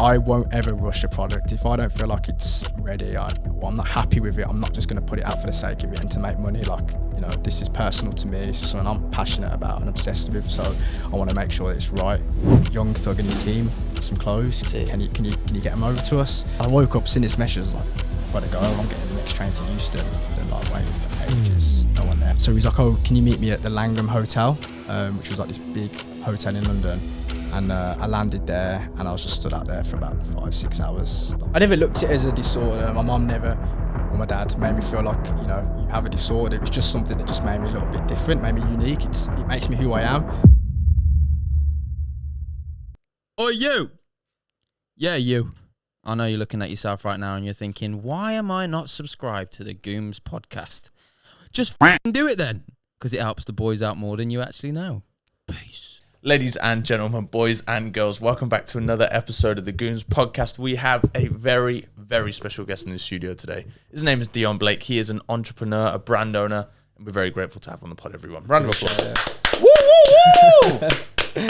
I won't ever rush a product. If I don't feel like it's ready, I'm not happy with it, I'm not just going to put it out for the sake of it and to make money. Like, you know, this is personal to me. This is something I'm passionate about and obsessed with. So I want to make sure that it's right. Young Thug and his team, some clothes. Can you get them over to us? I woke up, seen this message, I was like, gotta go. I'm getting the next train to Houston. Then like waiting for ages, no one there. So he's like, oh, can you meet me at the Langham Hotel, which was like this big hotel in London. And I landed there and I was just stood out there for about 5-6 hours. I never looked at it as a disorder. My mum never, or my dad, made me feel like, you know, you have a disorder. It was just something that just made me a little bit different, made me unique. It makes me who I am. Oh, you! Yeah, you. I know you're looking at yourself right now and you're thinking, why am I not subscribed to the Gooms Podcast? Just do it then, because it helps the boys out more than you actually know. Peace. Ladies and gentlemen, boys and girls, welcome back to another episode of the Gooms Podcast. We have a very, very special guest in the studio today. His name is Dion Blake. He is an entrepreneur, a brand owner, and we're very grateful to have on the pod, everyone. Round of applause. Yeah. Woo, woo, woo!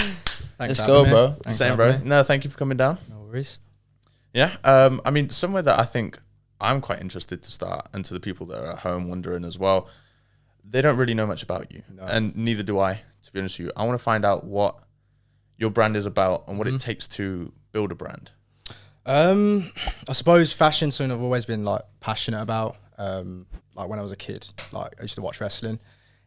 Let's go, bro. Same, bro. No, thank you for coming down. No worries. Yeah, I mean, somewhere that I think I'm quite interested to start, and to the people that are at home wondering as well, they don't really know much about you, and neither do I, to be honest with you. I want to find out what your brand is about and what it takes to build a brand. I suppose fashion's something I've always been like passionate about. Like when I was a kid, like I used to watch wrestling,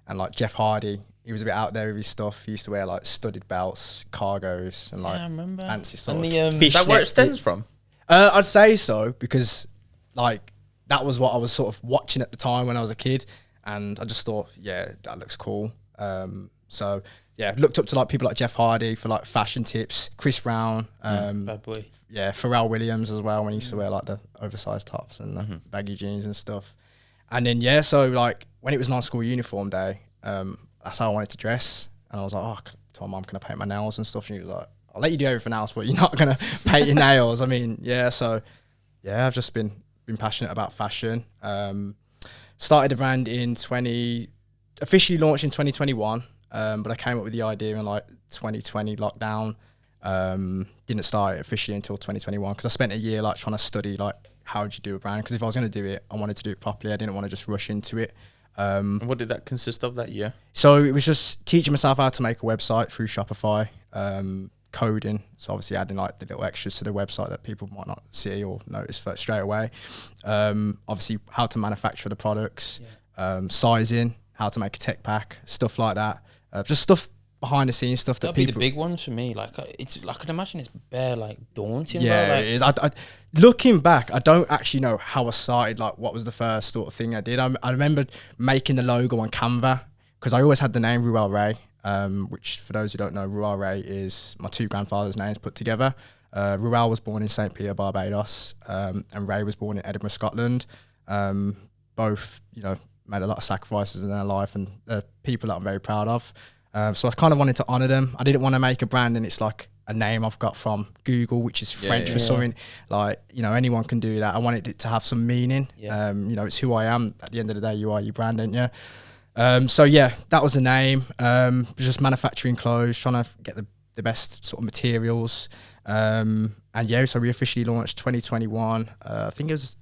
and like Jeff Hardy, he was a bit out there with his stuff. He used to wear like studded belts, cargos, and like fancy stuff. Is that where it stems from? I'd say so, because like that was what I was sort of watching at the time when I was a kid, and I just thought, yeah, that looks cool. So yeah, looked up to like people like Jeff Hardy for like fashion tips, Chris Brown, Bad boy. Yeah, Pharrell Williams as well, when he used to wear like the oversized tops and the baggy jeans and stuff. And then yeah, so like when it was non-school uniform day, that's how I wanted to dress, and I was like, oh, I told my mum, can I paint my nails and stuff? And she was like, I'll let you do everything else, but you're not gonna paint your nails. I mean, yeah, so yeah, I've just been passionate about fashion. Started the brand officially launched in 2021, but I came up with the idea in like 2020 lockdown. Didn't start it officially until 2021, because I spent a year like trying to study like how would you do a brand, because if I was going to do it, I wanted to do it properly. I didn't want to just rush into it. And what did that consist of that year? So it was just teaching myself how to make a website through Shopify, coding, so obviously adding like the little extras to the website that people might not see or notice straight away. Obviously how to manufacture the products, sizing, how to make a tech pack, stuff like that. Just stuff behind the scenes stuff that That'd be the big ones for me. Like it's, I can imagine it's bare like daunting. Yeah, bro. Like, it is. I looking back, I don't actually know how I started. Like what was the first sort of thing I did. I remember making the logo on Canva, because I always had the name Ruel Ray. Which for those who don't know, Ruel Ray is my two grandfathers' names put together. Ruel was born in St. Pierre, Barbados, and Ray was born in Edinburgh, Scotland. Both, you know, made a lot of sacrifices in their life, and people that I'm very proud of. So I kind of wanted to honour them. I didn't want to make a brand and it's like a name I've got from Google, which is French for something. Like, you know, anyone can do that. I wanted it to have some meaning. You know, it's who I am. At the end of the day, you are your brand, aren't you? So yeah, that was the name. Just manufacturing clothes, trying to get the best sort of materials. And yeah, so we officially launched 2021. I think it was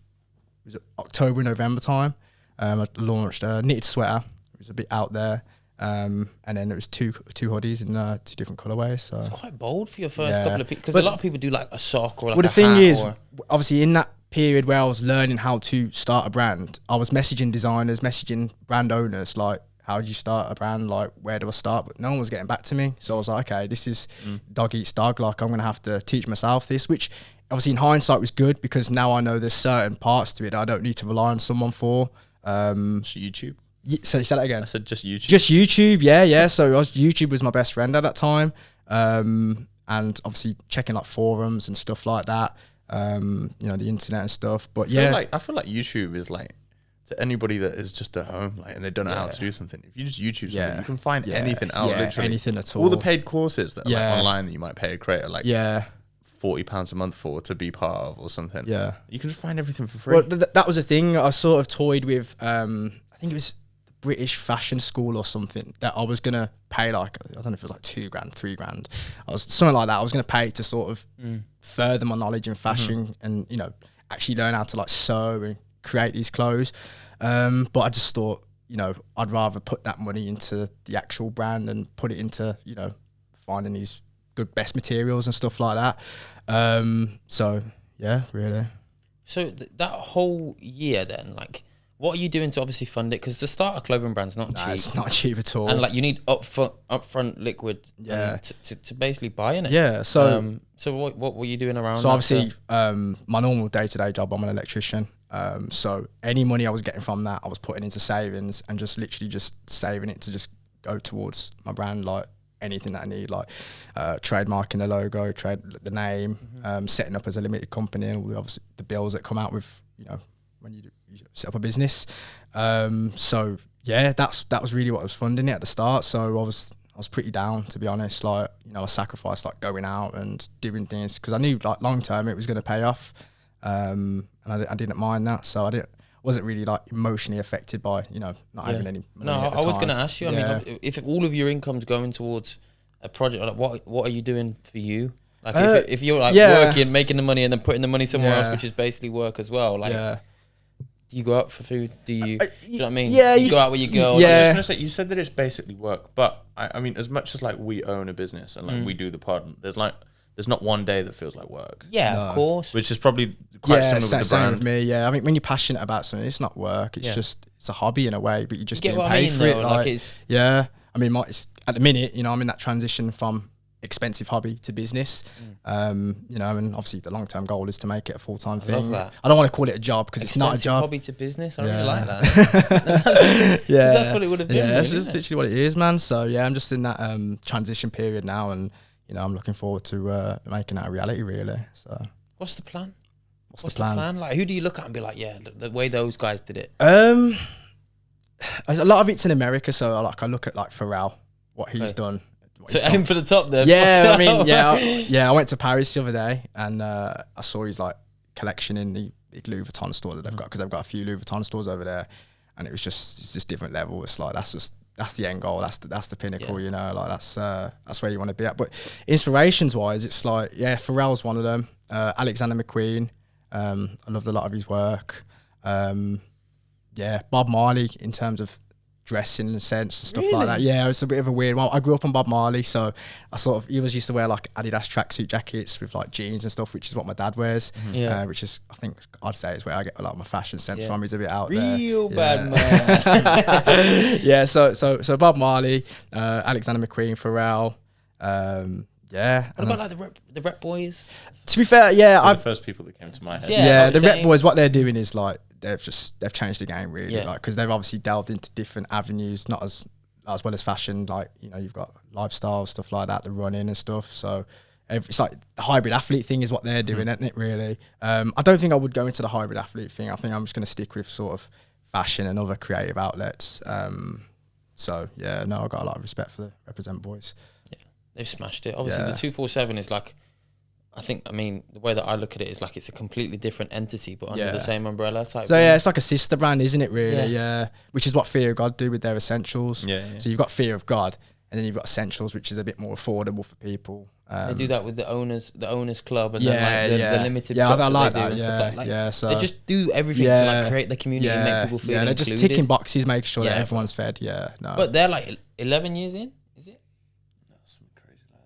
October, November time. I launched a knitted sweater. It was a bit out there. And then it was two hoodies in two different colorways. So it's quite bold for your first couple of people, because a lot of people do like a sock or like well, a the thing hat is, obviously in that period where I was learning how to start a brand, I was messaging designers, messaging brand owners, like, how do you start a brand? Like, where do I start? But no one was getting back to me. So I was like, okay, this is dog eats dog. Like, I'm going to have to teach myself this, which obviously in hindsight was good, because now I know there's certain parts to it that I don't need to rely on someone for. YouTube. So say that again. I said just YouTube. Just YouTube, yeah. So YouTube was my best friend at that time. And obviously checking like forums and stuff like that. You know, the internet and stuff. But I feel like YouTube is like, to anybody that is just at home, like, and they don't know how to do something, if you just YouTube something, you can find anything out, literally. Anything at all. All the paid courses that are like online that you might pay a creator like £40 a month for to be part of or something. Yeah. You can just find everything for free. Well, that was the thing. I sort of toyed with, I think it was British fashion school or something that I was gonna pay like, I don't know if it was like $2,000, $3,000. I was something like that. I was gonna pay to sort of further my knowledge in fashion and, you know, actually learn how to like sew and create these clothes. But I just thought, you know, I'd rather put that money into the actual brand and put it into, you know, finding these good best materials and stuff like that. So yeah, really. So that whole year then, like, what are you doing to obviously fund it? Because to start a clothing brand's not cheap. It's not cheap at all. And like you need upfront liquid to basically buy in it. Yeah. So what were you doing around so that? obviously my normal day-to-day job, I'm an electrician. So any money I was getting from that, I was putting into savings and just literally just saving it to just go towards my brand, like anything that I need, like trademarking the logo, the name, setting up as a limited company, and all the, obviously the bills that come out with, you know, when you set up a business. So yeah, that was really what was funding it at the start. So I was pretty down, to be honest. Like, you know, I sacrificed like going out and doing things because I knew like long term it was going to pay off. And I didn't mind that, so wasn't really like emotionally affected by, you know, not having any money. No, at the I was time. going to ask you. I mean, if all of your income's going towards a project, like what are you doing for you? Like if you're like working, making the money, and then putting the money somewhere else, which is basically work as well. Like, do you go out for food? Do you? Do you know what I mean? Yeah, you go out with your girl. I was Yeah. just gonna say, you said that it's basically work, but I mean, as much as like we own a business and like we do the pod, there's not one day that feels like work. Yeah, of course. Which is probably quite similar with the same brand. with me. Yeah, I mean, when you're passionate about something, it's not work. It's just it's a hobby in a way, but you just get getting what I paid mean, for it. though? Like it's I mean, it's, at the minute, you know, I'm in that transition from expensive hobby to business. You know, and obviously the long term goal is to make it a full time thing. love that. I don't want to call it a job because it's not a job. Hobby to business. I really like that. Yeah, That's what it would have been. Yeah, really, that's isn't it? literally what it is, man. So yeah, I'm just in that transition period now, and you know, I'm looking forward to making that a reality, really. So What's the plan? what's the plan? Like, who do you look at and be like, yeah, the way those guys did it? A lot of it's in America, so I look at like Pharrell, what he's done. So aim for the top then. Yeah, I mean, I went to Paris the other day and I saw his like collection in the big Louis Vuitton store that they've got, because they've got a few Louis Vuitton stores over there, and it's just different level. It's like that's the end goal. That's the pinnacle. You know, like that's where you want to be at. But inspirations wise, it's like Pharrell's one of them. Alexander McQueen. I loved a lot of his work. Bob Marley in terms of dressing and sense and stuff like that. Yeah, it's a bit of a weird one. I grew up on Bob Marley, so he was used to wear like Adidas tracksuit jackets with like jeans and stuff, which is what my dad wears. Which is, I think I'd say, is where I get a lot of my fashion sense from. He's a bit out there. Real bad man. Yeah, so Bob Marley, Alexander McQueen, Pharrell. What about like the Rep Boys? To be fair, They're the first people that came to my head. Yeah, the Rep Boys, what they're doing is like they've changed the game really, like, because they've obviously delved into different avenues, not as well as fashion. Like, you know, you've got lifestyle stuff like that, the running and stuff. So it's like the hybrid athlete thing is what they're doing, isn't it? Really, I don't think I would go into the hybrid athlete thing. I think I'm just going to stick with sort of fashion and other creative outlets. So yeah, no, I got a lot of respect for the Represent Boys. They've smashed it. Obviously, the 247 is like, I mean, the way that I look at it is like it's a completely different entity, but under the same umbrella type. So thing. yeah, it's like a sister brand, isn't it? Really, yeah. Which is what Fear of God do with their essentials. Yeah. So you've got Fear of God, and then you've got Essentials, which is a bit more affordable for people. They do that with the owners club, and then like the limited. Yeah, I drops like that. that. Yeah, so they just do everything to like create the community and make people feel they're included. just ticking boxes, making sure that everyone's fed. Yeah, no. But they're like 11 years in.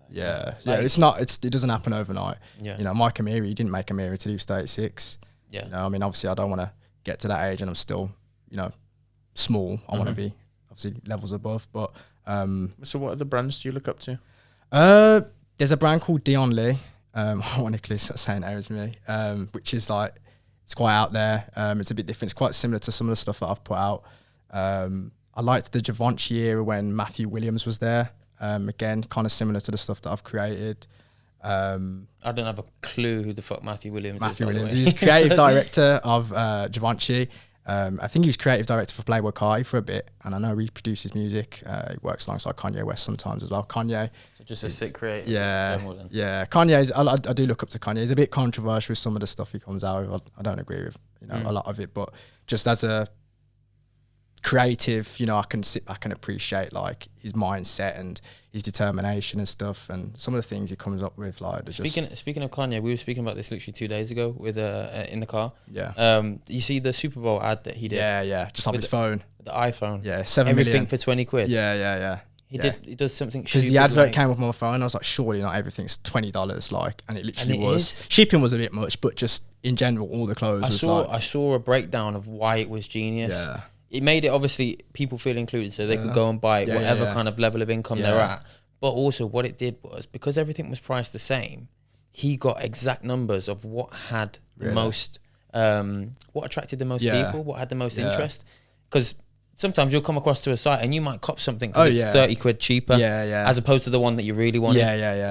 Yeah, like, it doesn't happen overnight. Yeah. You know, Mike Amiri, he didn't make Amiri till he was 36. Yeah. You know, I mean, obviously I don't want to get to that age and I'm still, you know, small. I want to be obviously levels above. But so what other brands do you look up to? there's a brand called Dion Lee. Ironically, that's the same name as me, which is like, it's quite out there. It's a bit different. It's quite similar to some of the stuff that I've put out. I liked the Givenchy era when Matthew Williams was there. Again, kind of similar to the stuff that I've created. I don't have a clue who the fuck Matthew Williams is. He's creative director of Givenchy. I think he was creative director for Playboy Carti for a bit, and I know he produces music. He works alongside Kanye West sometimes as well. Kanye, so just a sick creative. Yeah. Kanye's. I do look up to Kanye. He's a bit controversial with some of the stuff he comes out with. I don't agree with a lot of it, but just as a creative, you know, I can sit back and appreciate like his mindset and his determination and stuff, and some of the things he comes up with. Like, speaking of Kanye, we were speaking about this literally 2 days ago with in the car. Yeah. You see the Super Bowl ad that he did? Yeah. Just on his phone. The iPhone. Yeah, 7 everything million. for 20 quid. Yeah. He does something because the advert came up on my phone. I was like, surely not everything's $20, like, and it literally was. Shipping was a bit much, but just in general, all the clothes. I saw a breakdown of why it was genius. Yeah. It made it obviously people feel included, so they could go and buy it, whatever kind of level of income they're at. But also, what it did was, because everything was priced the same, he got exact numbers of what had the most, what attracted the most people, what had the most interest. Because sometimes you'll come across to a site and you might cop something because it's 30 quid cheaper, as opposed to the one that you really wanted.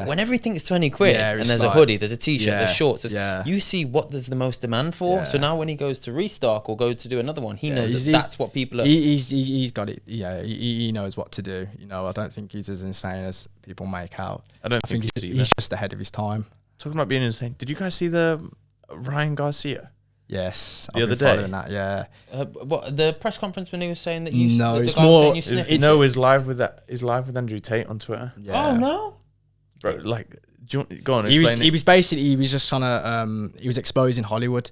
When everything is 20 quid and there's a hoodie, there's a t-shirt, there's shorts, you see what there's the most demand for. So now when he goes to restock or go to do another one, he knows that's what people are. He's got it. Yeah, he knows what to do. You know, I don't think he's as insane as people make out. I think he's just ahead of his time. Talking about being insane, did you guys see the Ryan Garcia? Yes, the other day. That, what the press conference when he was saying that it's more. He's live with Andrew Tate on Twitter. Yeah. Oh no, bro! Like, do you go on? He was just trying to he was exposing Hollywood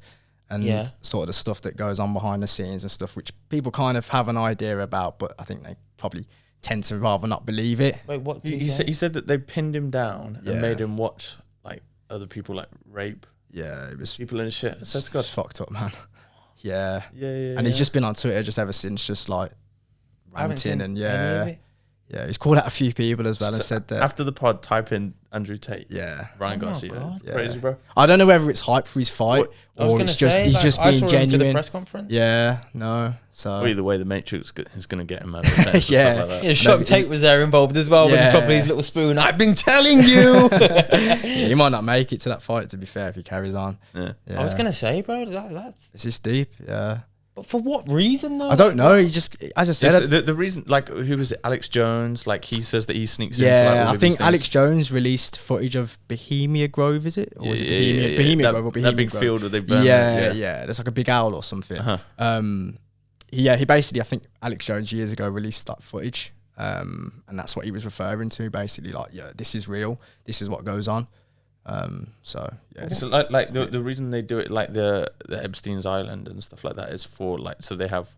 and sort of the stuff that goes on behind the scenes and stuff, which people kind of have an idea about, but I think they probably tend to rather not believe it. Wait, what? He said that they pinned him down and made him watch like other people like rape. Yeah, it was people and shit. So it's fucked up, man. Yeah. And he's just been on Twitter just ever since, just like ranting and he's called out a few people as well and said that after the pod, type in Andrew Tate. Ryan Garcia. Crazy, bro. I don't know whether it's hype for his fight or it's just he's just being genuine. For the press conference. Yeah, no. So either way, the Matrix is going to get him out. Shock Tate was there involved as well with his probably his little spoon. I've been telling you. He might not make it to that fight, to be fair, if he carries on. I was going to say, bro, that's it's just deep. Yeah. But for what reason, though? I don't know. He just, as I said, the reason, like, who was it? Alex Jones. Like, he says that he sneaks in. Yeah, I think Alex Jones released footage of Bohemia Grove. Is it? Or was it Bohemia Grove or Bohemia that big Grove? field where they burn. Yeah. There's like a big owl or something. He basically, I think Alex Jones years ago released that footage, and that's what he was referring to. Basically, like, this is real. This is what goes on. So like the reason they do it, like the Epstein's Island and stuff like that, is for like, so they have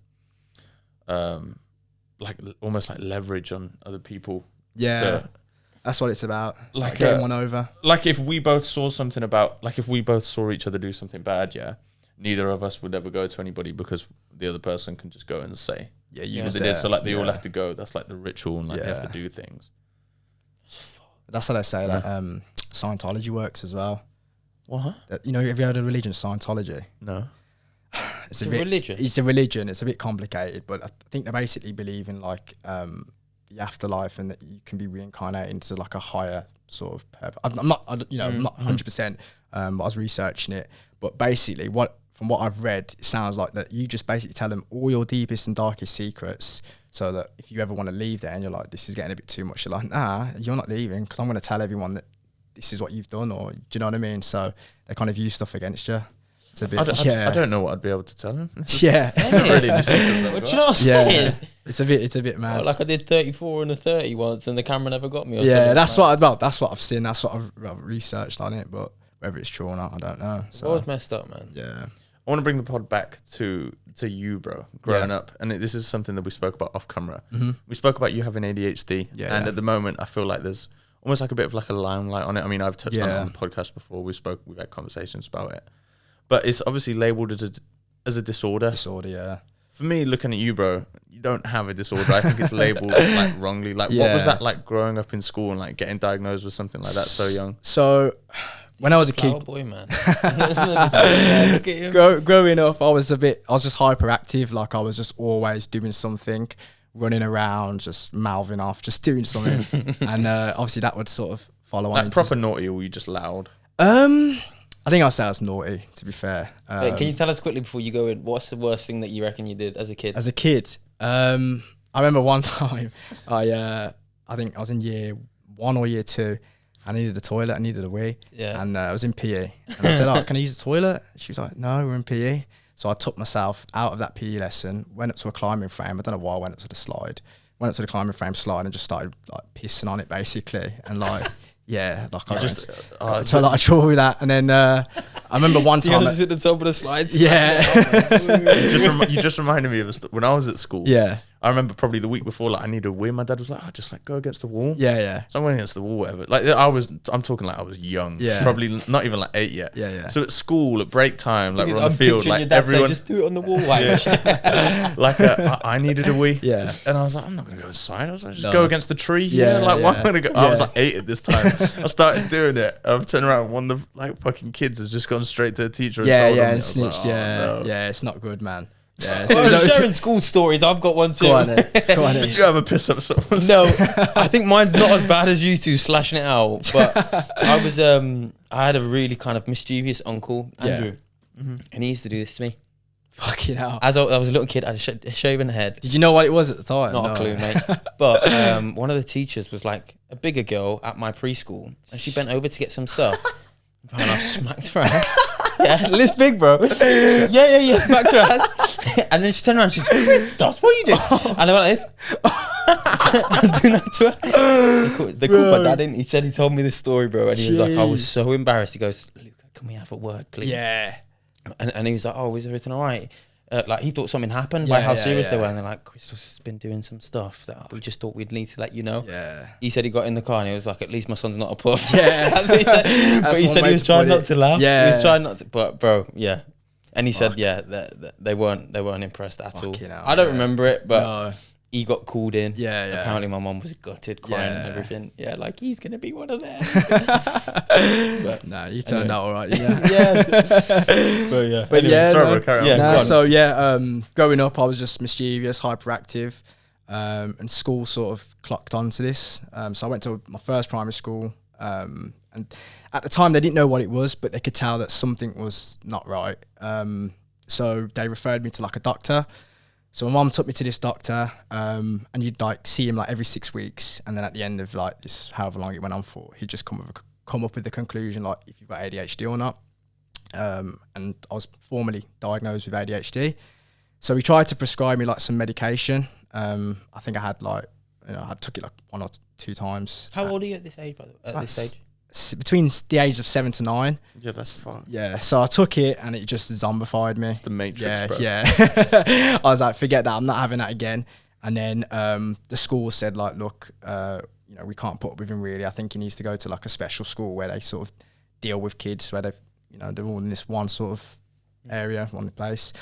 like almost like leverage on other people. That's what it's about. It's like getting one over. Like if we both saw each other do something bad, neither of us would ever go to anybody because the other person can just go and say you did. So like they all have to go. That's like the ritual, and like they have to do things. That's what I say. That Scientology works as well. What? You know, have you heard of religion, Scientology? No. It's a religion. It's a religion. It's a bit complicated, but I think they basically believe in like the afterlife and that you can be reincarnated into like a higher sort of purpose. I'm not 100%. I was researching it, but basically, from what I've read, it sounds like that you just basically tell them all your deepest and darkest secrets, so that if you ever want to leave there and you're like, this is getting a bit too much, you're like, nah, you're not leaving because I'm going to tell everyone that this is what you've done, or do you know what I mean? So they kind of use stuff against you. It's a bit, I don't know what I'd be able to tell him. Yeah. Really what do you know what I'm saying? It's a bit mad. Like I did 34 and a 30 once and the camera never got me. That's what I've seen. That's what I've researched on it, but whether it's true or not, I don't know. So it was messed up, man. Yeah. I want to bring the pod back to you, bro, growing up. And this is something that we spoke about off camera. Mm-hmm. We spoke about you having ADHD. And at the moment, I feel like there's almost like a bit of like a limelight on it. I mean, I've touched on it on the podcast before. We've had conversations about it. But it's obviously labelled as a disorder. Yeah. For me, looking at you, bro, you don't have a disorder. I think it's labelled like wrongly. Like, what was that like growing up in school and like getting diagnosed with something like that so young? So when I was a kid, boy, man. Look at him. Growing up, I was just hyperactive. Like I was just always doing something, running around, just mouthing off, just doing something. And obviously that would sort of follow on. Like proper naughty, or were you just loud? I think I'll say I was naughty, to be fair. Wait, can you tell us quickly before you go in, what's the worst thing that you reckon you did as a kid? As a kid, I remember one time, I think I was in year 1 or year 2. I needed a toilet, I needed a wee. Yeah. And I was in PE. And I said, can I use the toilet? She was like, no, we're in PE. So I took myself out of that PE lesson, went up to a climbing frame. I don't know why I went up to the slide. Went up to the climbing frame slide and just started like pissing on it basically. And like, yeah, like I just took a lot of trouble with that. And then I remember one time. You was at the top of the slides. Yeah. You just reminded me of when I was at school. Yeah. I remember probably the week before, like I needed a win. My dad was like, "Oh, just like go against the wall." Yeah, yeah. So I went against the wall, whatever. Like I'm talking like I was young. Yeah. Probably not even like 8 yet. Yeah, yeah. So at school, at break time, like we're on I'm the field, picturing like your dad everyone. say, just do it on the wall. Like I needed a wee. Yeah. And I was like, I'm not gonna go inside. I was like, just No. go against the tree. Yeah, Like why am I yeah. gonna go? I was Yeah. like 8 at this time. I started doing it. I've turned around. One of the like fucking kids has just gone straight to the teacher. And Yeah, told yeah, him. I and was like, snitched. "Oh, Yeah, no." yeah. It's not good, man. Yeah. Well, it's- sharing school stories. I've got one too. Go on, then. Go on. Did Then. you ever piss up someone's? No, I think mine's not as bad as you two slashing it out. But I was, I had a really kind of mischievous uncle, Andrew, and he used to do this to me. Fucking hell. As I was a little kid, I had a shaven head. Did you know what it was at the time? Not No. a clue, mate. But one of the teachers was like a bigger girl at my preschool, and she bent over to get some stuff, and I smacked her ass. Yeah, this big, bro. Yeah, smacked her ass. And then she turned around, she's like, Christos, what are you doing? And I went like this. I was doing that to her. They called my dad in. He said he told me this story, bro, and he was like, I was so embarrassed. He goes, Luca, can we have a word, please? Yeah. And he was like, oh, is everything all right? Like he thought something happened by Yeah, how yeah, serious they yeah. were, and they're like, Christos has been doing some stuff that we just thought we'd need to let you know. Yeah. He said he got in the car and he was like, at least my son's not a puff. Yeah. That's what he said. But he one said way he was to trying put not it. to laugh. Yeah. He was trying not to, but bro, yeah. And he said, yeah, that they weren't impressed at all. Fucking hell, I don't yeah. remember it, but No. he got called in. Yeah, yeah. Apparently my mum was gutted, crying and Yeah. everything. Yeah, like he's gonna be one of them. But No, you turned Anyway. out all right. Yeah. but yeah. But yeah, sorry, no. we'll carry on. Yeah. No, go on. so yeah, growing up, I was just mischievous, hyperactive, and school sort of clocked onto this. So I went to my first primary school, and at the time they didn't know what it was, but they could tell that something was not right. So they referred me to like a doctor. So my mum took me to this doctor, and you'd like see him like every 6 weeks, and then at the end of like this, however long it went on for, he'd just come up with the conclusion like if you've got ADHD or not. And I was formally diagnosed with ADHD. So he tried to prescribe me like some medication. I think I had like, I took it like 1 or 2 times. How old are you at this age, by the way? At this stage? Between the age of 7 to 9. Yeah, that's fine. Yeah, so I took it and it just zombified me. It's the Matrix, Yeah, bro. yeah. I was like, forget that, I'm not having that again. And then the school said like, look, we can't put up with him really. I think he needs to go to like a special school where they sort of deal with kids where they've, they're all in this one sort of area, one place.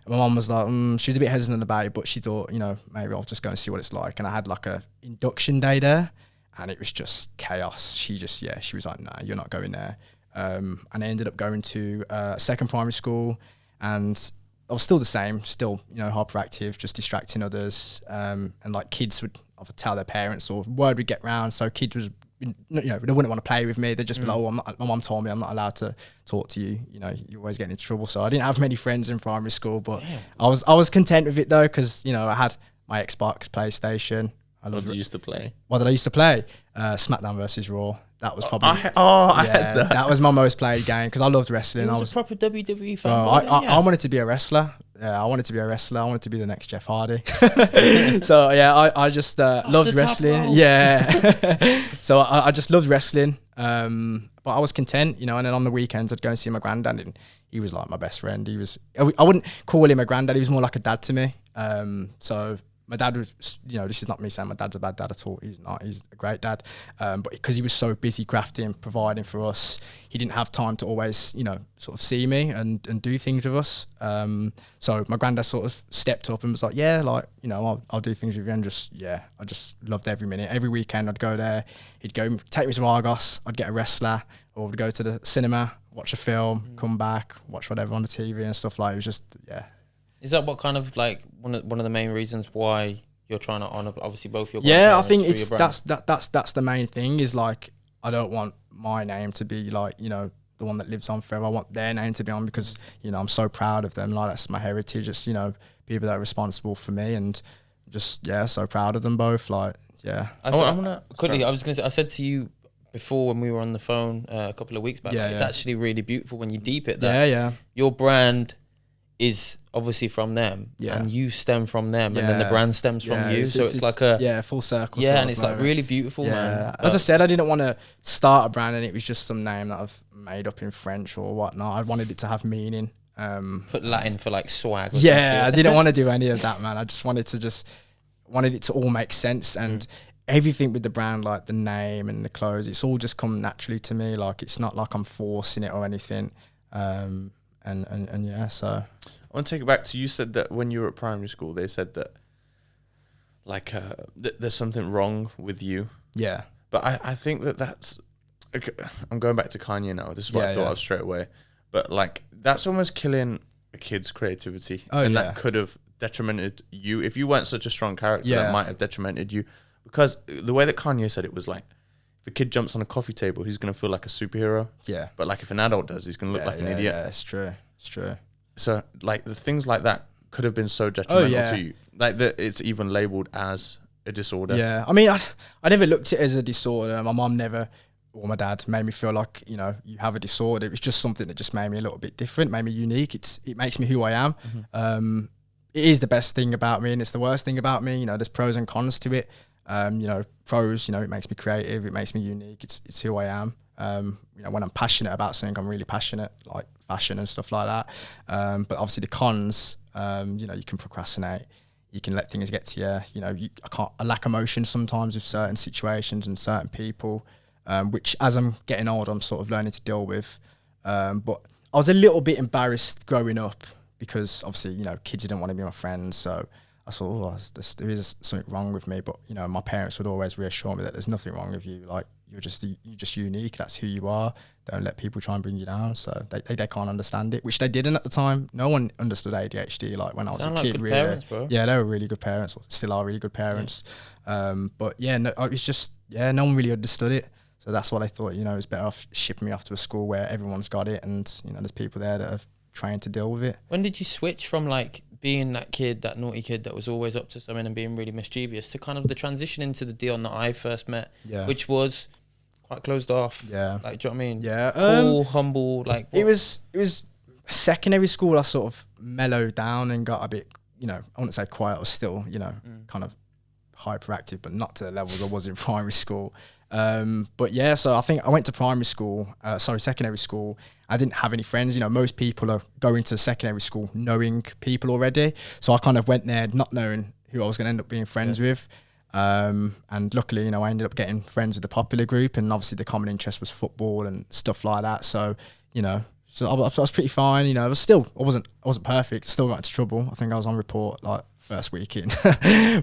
And my mum was like, she was a bit hesitant about it, but she thought, maybe I'll just go and see what it's like. And I had like a induction day there. And it was just chaos. She was like, nah, you're not going there. And I ended up going to second primary school, and I was still the same, still, hyperactive, just distracting others. And like kids would either tell their parents or word would get round. So kids was, they wouldn't want to play with me. They'd just be like, oh, my mum told me I'm not allowed to talk to you. You're always getting into trouble. So I didn't have many friends in primary school, but I was content with it though. Cause I had my Xbox, PlayStation. What did you used to play? What did I used to play? SmackDown versus Raw. That was probably. I had that. That was my most played game because I loved wrestling. I I was a proper WWE fan. I wanted to be a wrestler. Yeah, I wanted to be a wrestler. I wanted to be the next Jeff Hardy. So yeah, I just loved wrestling. Yeah. So I just loved wrestling. But I was content, and then on the weekends I'd go and see my granddad, and he was like my best friend. I wouldn't call him a granddad. He was more like a dad to me. So my dad was, this is not me saying my dad's a bad dad at all. He's not. He's a great dad. But because he was so busy crafting, providing for us, he didn't have time to always, sort of see me and do things with us. So my granddad sort of stepped up and was like, yeah, like, I'll do things with you. And I just loved every minute. Every weekend I'd go there. He'd go take me to Argos. I'd get a wrestler, or we'd go to the cinema, watch a film, come back, watch whatever on the TV and stuff like. It was just, yeah. Is that what kind of like one of the main reasons why you're trying to honor obviously both your Yeah, I think grandparents it's through your brand? that's the main thing is like I don't want my name to be like the one that lives on forever. I want their name to be on because I'm so proud of them. Like that's my heritage. It's people that are responsible for me and just so proud of them both. Like I was gonna say I said to you before when we were on the phone a couple of weeks back. It's actually really beautiful when you deep it. That your brand is obviously from them, Yeah. and you stem from them, and then the brand stems from you. So it's like a full circle. and it's like really beautiful, man. As I said, I didn't want to start a brand and it was just some name that I've made up in French or whatnot. I wanted it to have meaning. Put Latin for like swag. Or I didn't want to do any of that, man. I just wanted it to all make sense, and everything with the brand, like the name and the clothes, it's all just come naturally to me. Like it's not like I'm forcing it or anything. And yeah, so I want to take it back to, you said that when you were at primary school, they said that like there's something wrong with you. Yeah. But I think that's, I'm going back to Kanye now. This is what I thought of straight away. But like that's almost killing a kid's creativity. And that could have detrimented you. If you weren't such a strong character, that might have detrimented you. Because the way that Kanye said it was like, if a kid jumps on a coffee table, he's going to feel like a superhero. Yeah. But like if an adult does, he's going to look like an idiot. Yeah, it's true. It's true. So like the things like that could have been so detrimental to you. Like that it's even labelled as a disorder. Yeah. I mean, I never looked at it as a disorder. My mum never, or my dad, made me feel like, you know, you have a disorder. It was just something that just made me a little bit different, made me unique. It makes me who I am. Mm-hmm. It is the best thing about me and it's the worst thing about me. You know, there's pros and cons to it. You know, pros, you know, it makes me creative, it makes me unique, it's who I am. You know, when I'm passionate about something, I'm really passionate, like fashion and stuff like that. But obviously the cons, you know, you can procrastinate, you can let things get to you. You know, I lack emotion sometimes with certain situations and certain people, which as I'm getting older, I'm sort of learning to deal with. But I was a little bit embarrassed growing up because obviously, you know, kids didn't want to be my friends, so I thought, there is something wrong with me. But, you know, my parents would always reassure me that there's nothing wrong with you. Like, you're just unique. That's who you are. Don't let people try and bring you down. So they can't understand it, which they didn't at the time. No one understood ADHD, like, when I was a kid, good really. Parents, bro. Yeah, they were really good parents, still are really good parents. But, yeah, no, it's just, no one really understood it. So that's what I thought, you know, it's better off shipping me off to a school where everyone's got it and, you know, there's people there that are trained to deal with it. When did you switch from, like, being that kid, that naughty kid that was always up to something and being really mischievous, to kind of the transition into the Dion that I first met, which was quite closed off? Yeah. Like, do you know what I mean? Yeah. Cool, humble, like... It was secondary school, I sort of mellowed down and got a bit, you know, I wouldn't say quiet, I was still, you know, kind of hyperactive, but not to the levels I was in primary school. But yeah, so I think I went to secondary school. I didn't have any friends. You know, most people are going to secondary school knowing people already. So I kind of went there not knowing who I was going to end up being friends with. And luckily, you know, I ended up getting friends with the popular group, and obviously the common interest was football and stuff like that. So, you know, so I was pretty fine. You know, I wasn't perfect. Still got into trouble. I think I was on report like first week in.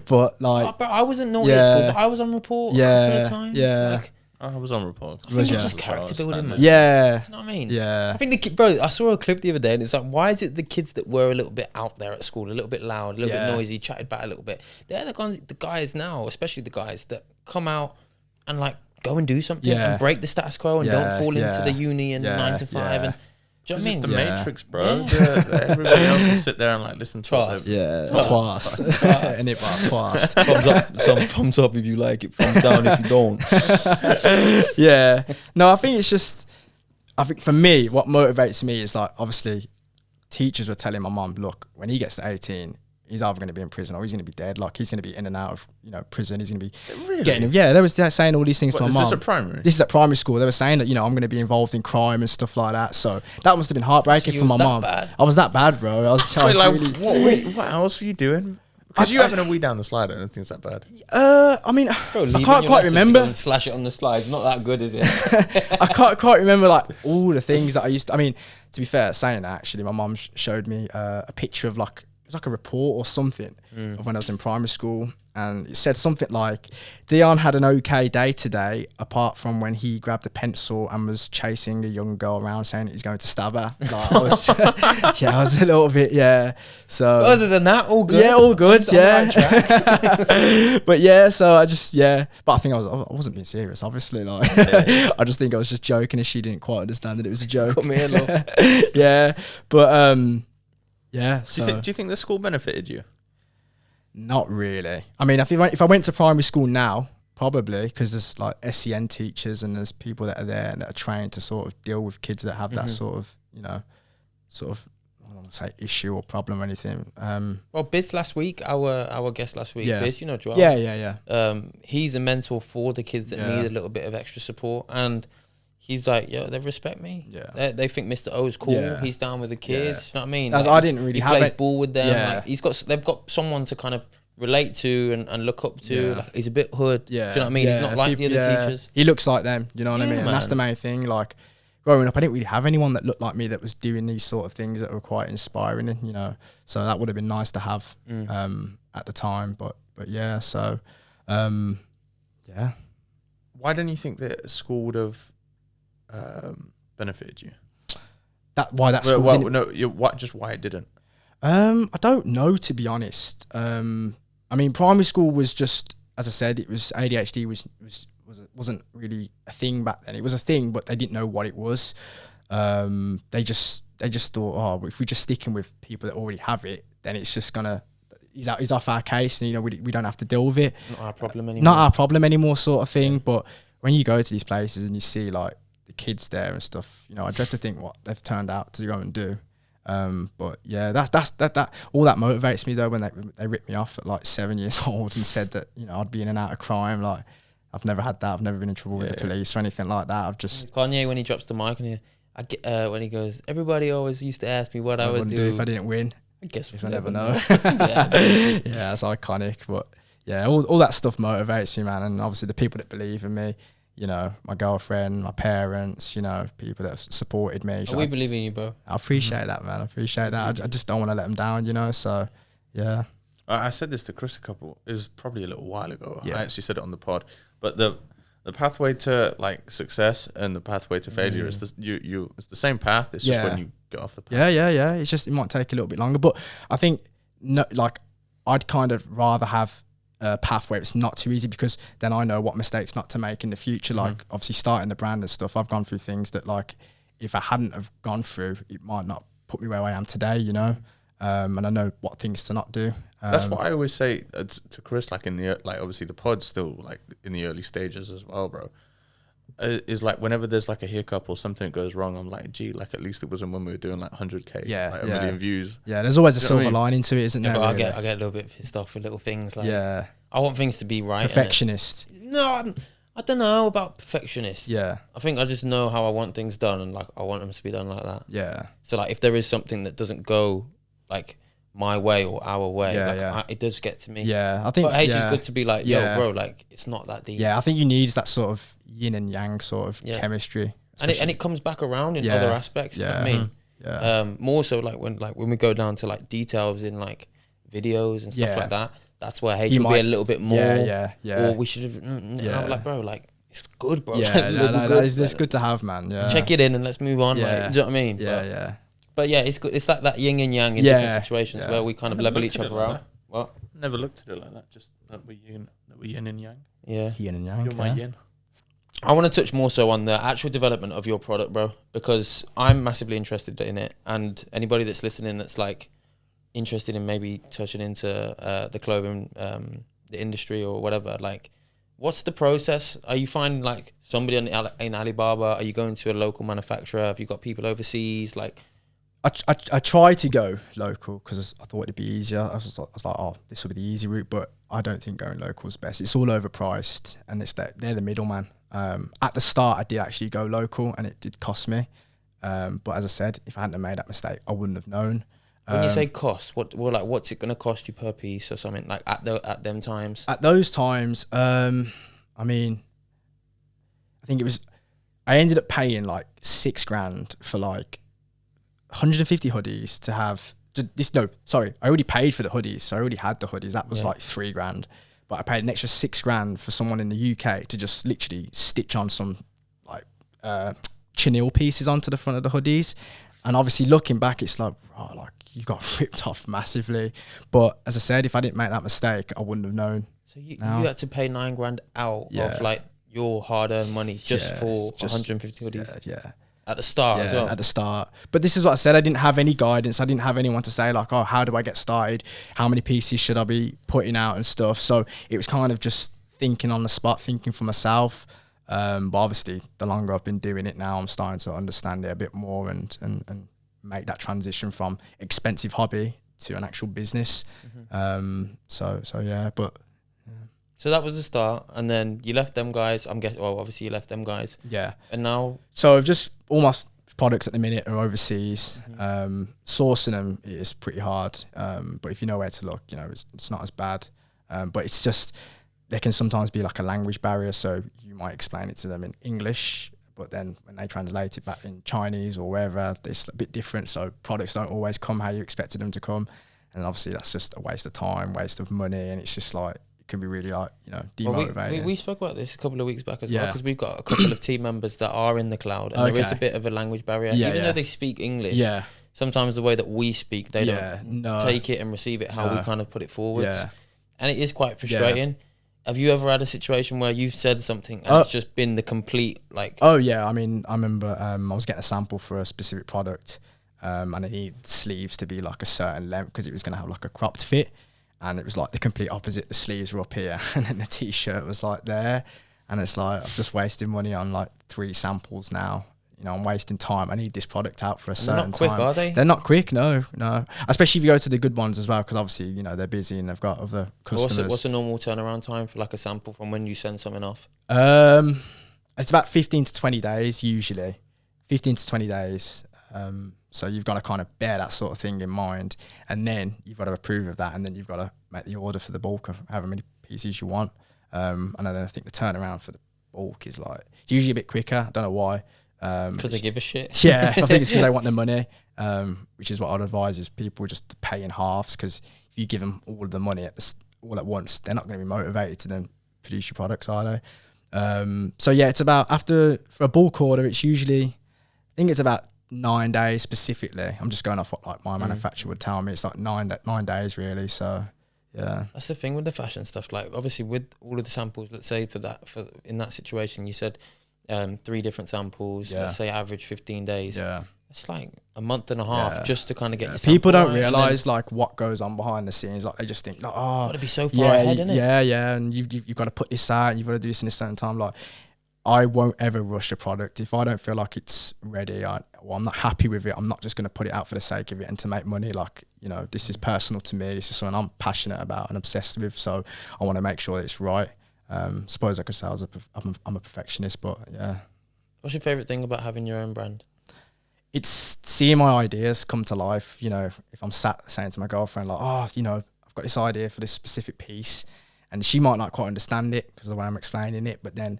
But like, but I wasn't naughty at school, but I was on report a couple of times. Yeah. Like, I was on report. I think it's just character building, man. Yeah. You know what I mean? Yeah. I think bro, I saw a clip the other day and it's like, why is it the kids that were a little bit out there at school, a little bit loud, a little bit noisy, chatted back a little bit, they're the guys now, especially the guys that come out and like go and do something and break the status quo and don't fall into the uni and 9 to 5 and... Do you know what I mean? It's the Matrix, bro. Yeah. Everybody else will sit there and like listen to Twast. Twast. And it twast. Thumbs up, some thumbs up if you like it, thumbs down if you don't. Yeah. No, I think for me, what motivates me is like, obviously, teachers were telling my mum, look, when he gets to 18, he's either going to be in prison or he's going to be dead. Like, he's going to be in and out of, you know, prison. He's going to be getting him. Yeah, they were saying all these things to my mum. Is this at primary? This is at primary school. They were saying that, you know, I'm going to be involved in crime and stuff like that. So that must have been heartbreaking for my mum. I was that bad, bro. What else were you doing? Because you having a wee down the slide, I don't think it's that bad. I mean, bro, I can't quite remember. And slash it on the slide. It's not that good, is it? I can't quite remember like all the things that I used to. I mean, to be fair, saying that, actually, my mum showed me a picture of like, it was like a report or something of when I was in primary school, and it said something like, Dion had an okay day today, apart from when he grabbed a pencil and was chasing a young girl around saying that he's going to stab her. Like, I was a little bit, So other than that, all good. Yeah, all good. But yeah, so I just but I think I wasn't being serious, obviously. Like, I just think I was just joking, and she didn't quite understand that it was a joke. Cut me in, love. Yeah, but yeah. Do you think the school benefited you? Not really. I mean, if I went to primary school now, probably, because there's like SEN teachers and there's people that are there and that are trained to sort of deal with kids that have that sort of, you know, don't want to say issue or problem or anything. Well, Biz last week, our guest last week, Yeah. Biz, you know Joel. Yeah. He's a mentor for the kids that need a little bit of extra support, and he's like, yo, they respect me. Yeah. They think Mr. O is cool. Yeah. He's down with the kids. You know what I mean? I didn't really he have plays it. ball with them. Yeah. Like they've got someone to kind of relate to and look up to. Yeah. Like, he's a bit hood. Yeah. Do you know what I mean? He's not like the other teachers. He looks like them, you know what I Yeah, mean? And that's the main thing. Like, growing up, I didn't really have anyone that looked like me that was doing these sort of things that were quite inspiring, you know. So that would have been nice to have at the time. But yeah, so yeah. Why don't you think that school would have benefited you? Why it didn't? I don't know, to be honest. I mean, primary school was just, as I said, it was ADHD wasn't really a thing back then. It was a thing, but they didn't know what it was. They just thought, if we're just sticking with people that already have it, then it's just gonna is off our case, and you know we don't have to deal with it. Not our problem anymore. Sort of thing. But when you go to these places and you see like the kids there and stuff, you know, I dread to think what they've turned out to go and do. But yeah, that's all that motivates me though, when they ripped me off at like 7 years old and said that, you know, I'd be in and out of crime. Like, I've never had that. I've never been in trouble with the police or anything like that. I've just Kanye, when he drops the mic and when he goes, everybody always used to ask me what I would do if I didn't win. I guess I never know. Yeah, yeah, it's iconic. But yeah, all that stuff motivates me, man. And obviously the people that believe in me, you know, my girlfriend, my parents, you know, people that have supported me. So we believe in you, bro. I appreciate that, man. I appreciate that. I just don't want to let them down, you know. So yeah. I said this to Chris it was probably a little while ago. Yeah. I actually said it on the pod. But the pathway to like success and the pathway to failure is it's the same path. It's just when you get off the path. Yeah. It's just, it might take a little bit longer. But I think I'd kind of rather have a path where it's not too easy, because then I know what mistakes not to make in the future. Like obviously starting the brand and stuff, I've gone through things that like if I hadn't have gone through, it might not put me where I am today, you know. And I know what things to not do. That's what I always say to Chris, like obviously the pod's still like in the early stages as well, bro. Is like whenever there's like a hiccup or something goes wrong, I'm like, gee, like at least it wasn't when we were doing like 100K, like a million views. Yeah, there's always a silver lining to it, isn't there? But really? I get a little bit pissed off with little things like I want things to be right. Perfectionist. No, I don't know about perfectionist. Yeah. I think I just know how I want things done, and like I want them to be done like that. Yeah. So like if there is something that doesn't go like my way or our way, it does get to me. Yeah, I think. But it's good to be like, yo, bro, like it's not that deep. Yeah, I think you need that sort of yin and yang sort of chemistry, and it comes back around in other aspects. Yeah, you know what I mean, more so like when we go down to like details in like videos and stuff like that. That's where hate will be a little bit more. Yeah. Or we should have. I'm like, bro, like it's good, bro. Yeah, it's good to have, man. Yeah. Check it in and let's move on. Yeah. Like, do you know what I mean? Yeah. But yeah, it's good. It's like that yin and yang in different situations where we kind of level each other out. What? Never looked at it like that. Just that we yin and yang. Yeah. Yin and yang. You're my yin. I want to touch more so on the actual development of your product, bro, because I'm massively interested in it. And anybody that's listening that's like interested in maybe touching into the clothing the industry or whatever, like what's the process? Are you finding like somebody in Alibaba? Are you going to a local manufacturer? Have you got people overseas? Like I tried to go local because I thought it'd be easier. I was like, oh, this will be the easy route, but I don't think going local is best. It's all overpriced, and they're the middleman. At the start, I did actually go local, and it did cost me. But as I said, if I hadn't have made that mistake, I wouldn't have known. When you say cost, what's it going to cost you per piece or something like at them times? At those times, I mean, I think I ended up paying like $6,000 for like 150 hoodies to have this. No, sorry, I already paid for the hoodies, so I already had the hoodies. That was like $3,000, but I paid an extra $6,000 for someone in the UK to just literally stitch on some like chenille pieces onto the front of the hoodies. And obviously, looking back, it's like, oh, like you got ripped off massively. But as I said, if I didn't make that mistake, I wouldn't have known. So you had to pay $9,000 out of like your hard-earned money just for 150 hoodies. Yeah. At the start as well. At the start. But this is what I said. I didn't have any guidance. I didn't have anyone to say like, oh, how do I get started? How many pieces should I be putting out and stuff? So it was kind of just thinking on the spot, thinking for myself. But obviously, the longer I've been doing it now, I'm starting to understand it a bit more and make that transition from expensive hobby to an actual business. So yeah, but. So that was the start, and then you left them guys. I'm guessing. Well, obviously you left them guys. Yeah. And now. So just all my products at the minute are overseas. Sourcing them is pretty hard. But if you know where to look, you know, it's not as bad. But it's just, there can sometimes be like a language barrier. So you might explain it to them in English, but then when they translate it back in Chinese or wherever, it's a bit different. So products don't always come how you expected them to come. And obviously that's just a waste of time, waste of money. And it's just like, can be really like, you know, demotivating. Well, we spoke about this a couple of weeks back as well, because we've got a couple of team members that are in the cloud, and there is a bit of a language barrier. Even though they speak English, sometimes the way that we speak, they don't take it and receive it how we kind of put it forwards. And it is quite frustrating. Have you ever had a situation where you've said something and it's just been the complete like... Oh yeah, I mean, I remember I was getting a sample for a specific product, and I needed sleeves to be like a certain length because it was going to have like a cropped fit. And it was like the complete opposite. The sleeves were up here and then the t-shirt was like there. And it's like, I've just wasted money on like 3 samples now. You know, I'm wasting time. I need this product out for a certain time. They're not quick, are they? They're not quick, no. Especially if you go to the good ones as well, because obviously, you know, they're busy and they've got other customers. What's the normal turnaround time for like a sample from when you send something off? It's about 15 to 20 days usually. 15 to 20 days. So you've got to kind of bear that sort of thing in mind, and then you've got to approve of that, and then you've got to make the order for the bulk of however many pieces you want. And then I think the turnaround for the bulk is like, it's usually a bit quicker. I don't know why. Because they give a shit. Yeah, I think it's because they want the money, which is what I'd advise is people just to pay in halves, because if you give them all of the money all at once, they're not going to be motivated to then produce your products, are they? So yeah, it's about for a bulk order, it's usually, I think it's about 9 days specifically. I'm just going off what like my manufacturer would tell me. It's like 9 days really. So yeah, that's the thing with the fashion stuff. Like obviously with all of the samples, let's say for in that situation, you said 3 different samples. Let's say average 15 days. Yeah, it's like a month and a half just to kind of get. People don't realize like what goes on behind the scenes. Like they just think, like, oh, got to be so far ahead, isn't it? Yeah, and you've got to put this out. You've got to do this in a certain time. Like, I won't ever rush a product. If I don't feel like it's ready, I'm not happy with it, I'm not just going to put it out for the sake of it and to make money. Like, you know, this is personal to me. This is something I'm passionate about and obsessed with. So I want to make sure that it's right. Suppose I could say I'm a perfectionist, but yeah. What's your favourite thing about having your own brand? It's seeing my ideas come to life. You know, if I'm sat saying to my girlfriend, like, oh, you know, I've got this idea for this specific piece, and she might not quite understand it because of the way I'm explaining it, but then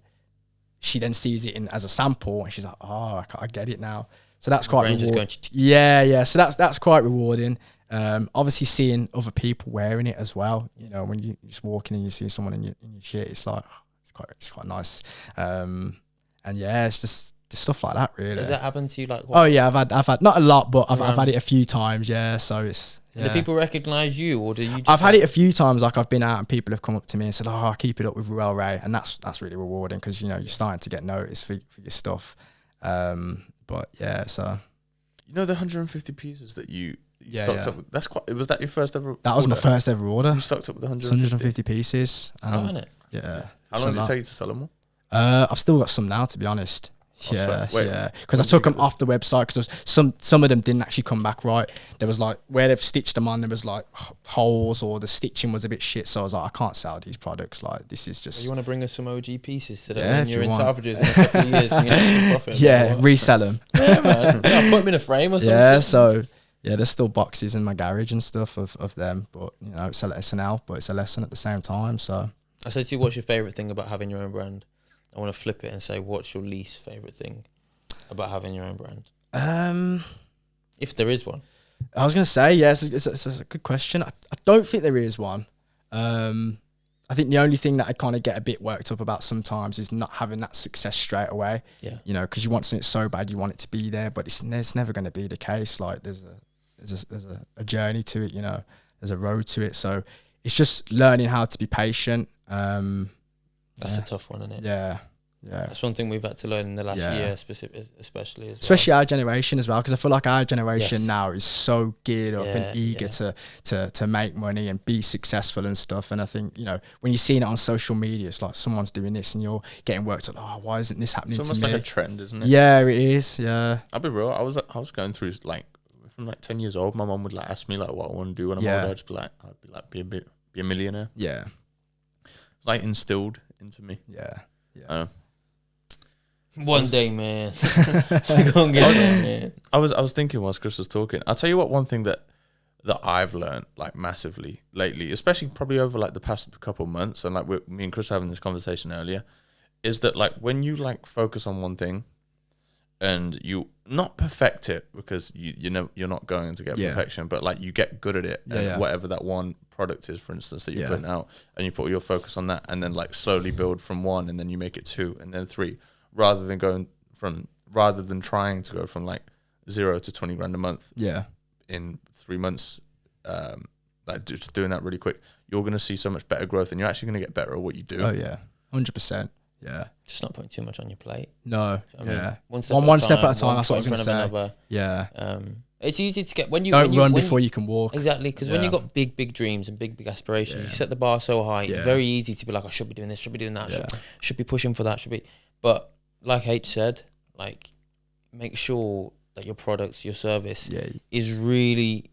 she then sees it as a sample and she's like, oh, I get it now. So that's quite rewarding. Yeah. So that's quite rewarding. Obviously seeing other people wearing it as well. You know, when you're just walking and you see someone in your shit, it's like, it's quite nice. And yeah, it's just stuff like that really. Does that happen to you? Like, what? Oh yeah, I've had not a lot, but I've had it a few times. Yeah. So it's, yeah. Do people recognise you, or do you? I've had it a few times. Like I've been out and people have come up to me and said, "Oh, keep it up with Ruel Ray," and that's really rewarding because you know you're starting to get noticed for your stuff. But yeah, so you know the 150 pieces that you stocked up with. That's quite. Was that your first ever? That was my first ever order. You stocked up with 150 pieces. Oh, it? Yeah. How long did it take you to sell them all? I've still got some now, to be honest. Yeah, because I took them off the website because some of them didn't actually come back right. There was like where they've stitched them on, there was like holes or the stitching was a bit shit. So I was like, I can't sell these products. Like this is just. You want to bring us some OG pieces so that when you're in Salvages in a couple of years, we can actually profit. Yeah, resell them. Yeah, man. Yeah, put them in a frame or something. Yeah, so yeah, there's still boxes in my garage and stuff of them, but you know, it's a lesson but it's a lesson at the same time. So I said to you, what's your favorite thing about having your own brand? I want to flip it and say, what's your least favourite thing about having your own brand? If there is one. I was going to say, yes, it's a good question. I don't think there is one. I think the only thing that I kind of get a bit worked up about sometimes is not having that success straight away. Yeah. You know, because you want something so bad, you want it to be there, but it's never going to be the case. Like there's a journey to it, you know, there's a road to it. So it's just learning how to be patient. That's a tough one, isn't it? Yeah. That's one thing we've had to learn in the last year, especially our generation as well, because I feel like our generation now is so geared up and eager to make money and be successful and stuff. And I think, you know, when you're seeing it on social media, it's like someone's doing this and you're getting worked up. Oh, why isn't this happening to me? It's almost like a trend, isn't it? Yeah, it is. Yeah. I'll be real. I was going through like from like 10 years old, my mum would like ask me like what I want to do when I'm older. I'd be like, be a millionaire. Yeah. Like instilled into me. Yeah. One day, man. You're gonna get it, man. I was thinking whilst Chris was talking. I'll tell you what, one thing that I've learned like massively lately, especially probably over like the past couple of months, and like me and Chris were having this conversation earlier, is that like when you like focus on one thing and you not perfect it, because you know you're not going to get perfection, but like you get good at it, and whatever that one product is, for instance, that you're putting out, and you put your focus on that, and then like slowly build from 1, and then you make it 2, and then 3, rather than trying to go from like 0 to 20 grand a month in 3 months, like just doing that really quick, you're going to see so much better growth, and you're actually going to get better at what you do. 100%. Yeah. Just not putting too much on your plate. No. I mean, one step at a time. That's what I was going to say. Another. Yeah. It's easy to get when you don't run before you can walk. Exactly, because when you've got big dreams and big aspirations, you set the bar so high. It's very easy to be like, I should be doing this, should be doing that, should be pushing for that, should be. But like H said, like make sure that your products, your service, is really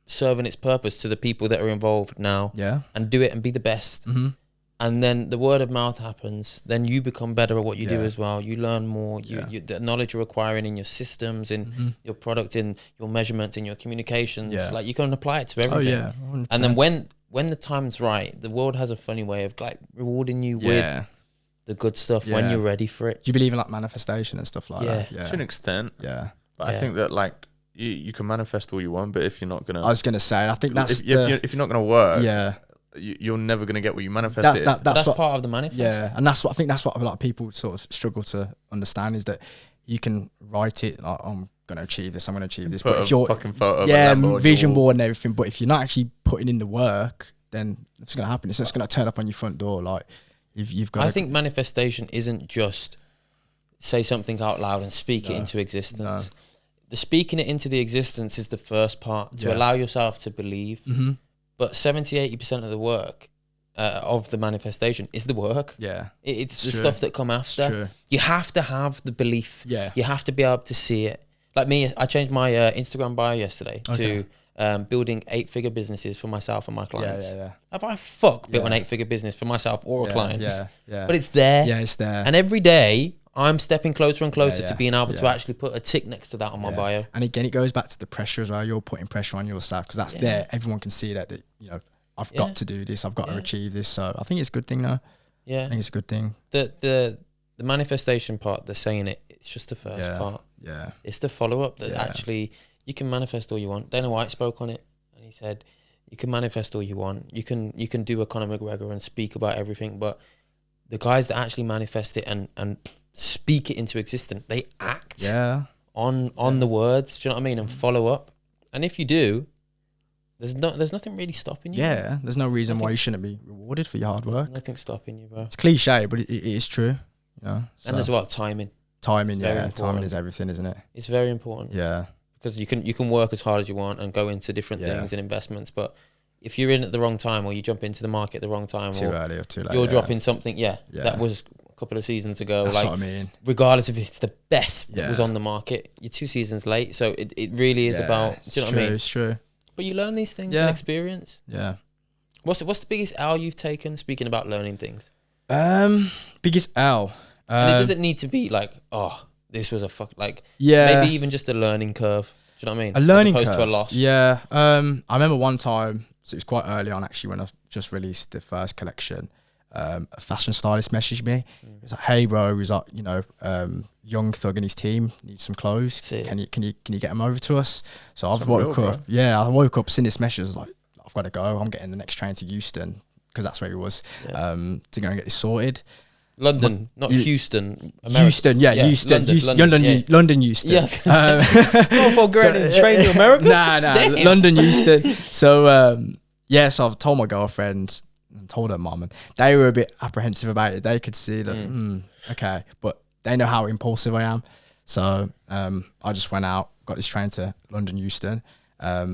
serving its purpose to the people that are involved now. Yeah. And do it and be the best. Mm-hmm. And then the word of mouth happens. Then you become better at what you do as well. You learn more. You the knowledge you're acquiring in your systems, in your product, in your measurements, in your communications. Like you can apply it to everything. Oh, yeah. 100%. And then when the time's right, the world has a funny way of like rewarding you with the good stuff when you're ready for it. Do you believe in like manifestation and stuff like that? Yeah, to an extent. Yeah. But I think that like you can manifest all you want, but if you're not gonna, I was gonna say, I think that's if you're not gonna work, you're never gonna get what you manifested. That's what, part of the manifest. Yeah, and that's what I think. That's what a lot of people sort of struggle to understand, is that you can write it like, I'm gonna achieve this, I'm gonna achieve this. But if you're fucking photo, vision board and everything, but if you're not actually putting in the work, then it's gonna happen. It's just gonna turn up on your front door. Like you've got. I think manifestation isn't just say something out loud and speak it into existence. No. The speaking it into the existence is the first part, to allow yourself to believe. Mm-hmm. But 70-80% of the work of the manifestation is the work. Yeah. It's the stuff that come after. You have to have the belief. Yeah. You have to be able to see it. Like me, I changed my Instagram bio yesterday to building 8-figure businesses for myself and my clients. Yeah. Have I built an 8-figure business for myself or a client? Yeah. But it's there. Yeah, it's there. And every day I'm stepping closer and closer to being able to actually put a tick next to that on my bio. And again, it goes back to the pressure as well. You're putting pressure on yourself because that's there. Everyone can see that you know, I've got to do this. I've got to achieve this. So I think it's a good thing though. Yeah. I think it's a good thing. The manifestation part, the saying it's just the first part. Yeah. It's the follow-up that actually you can manifest all you want. Dana White spoke on it and he said, you can manifest all you want. You can do a Conor McGregor and speak about everything, but the guys that actually manifest it and speak it into existence, they act on the words, do you know what I mean, and follow up. And if you do, there's nothing really stopping you. Yeah, there's no reason why you shouldn't be rewarded for your hard work. Nothing stopping you, bro. It's cliche, but it is true. Yeah. So. And as well, timing. Timing is everything, isn't it? It's very important. Yeah. Because you can work as hard as you want and go into different things and investments, but if you're in at the wrong time or you jump into the market at the wrong time, too early or too late, you're dropping something. That was a couple of seasons ago. That's what I mean. Regardless if it's the best that was on the market, you're 2 seasons late. So it really is about. Do you know what I mean? It's true. But you learn these things in experience. Yeah. What's the biggest L you've taken? Speaking about learning things. Biggest L. And it doesn't need to be like, oh, this was a maybe even just a learning curve. Do you know what I mean? A learning curve. As opposed to a loss. Yeah. I remember one time, so it was quite early on actually when I just released the first collection. A fashion stylist messaged me. He was like, "Hey, bro," he was like, "You know, young thug and his team need some clothes. Can you get them over to us?" So I woke up. Yeah, I woke up, seen this message. I was like, "I've got to go. I'm getting the next train to Houston because that's where he was to go and get this sorted." London, not Houston. America. Houston, London, Houston. Yeah. For train to America? Nah, London, Houston. So so I've told my girlfriend and told her mum, and they were a bit apprehensive about it. They could see that, okay, but they know how impulsive I am. So I just went out, got this train to London, Houston. I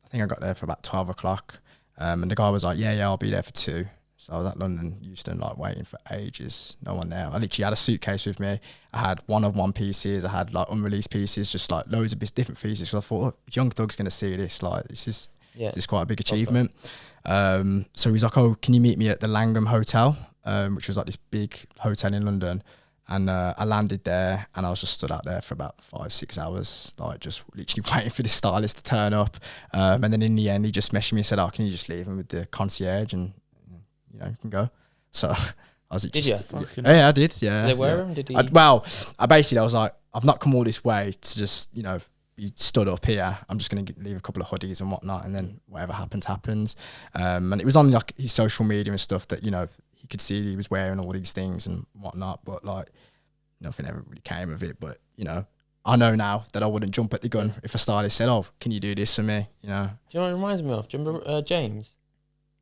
think I got there for about 12 o'clock. And the guy was like, yeah, I'll be there for 2. So I was at London, Euston, like waiting for ages. No one there. I literally had a suitcase with me. I had one pieces. I had like unreleased pieces, just like loads of different pieces. So I thought, Young Thug's going to see this. Like this is quite a big achievement. So he's like, oh, can you meet me at the Langham Hotel, which was like this big hotel in London. And I landed there and I was just stood out there for about 5-6 hours, like just literally waiting for the stylist to turn up. And then in the end, he just messaged me and said, oh, can you just leave him with the concierge and, you know, you can go. So I was Did just... you? Yeah, I did, yeah. Did they wear him? Did he? I was like, I've not come all this way to just, you know, be stood up here. I'm just going to leave a couple of hoodies and whatnot, and then whatever happens. And it was on like his social media and stuff that, you know, he could see he was wearing all these things and whatnot, but like nothing ever really came of it. But, you know, I know now that I wouldn't jump at the gun if a stylist said, oh, can you do this for me? You know? Do you know what it reminds me of? Do you remember James?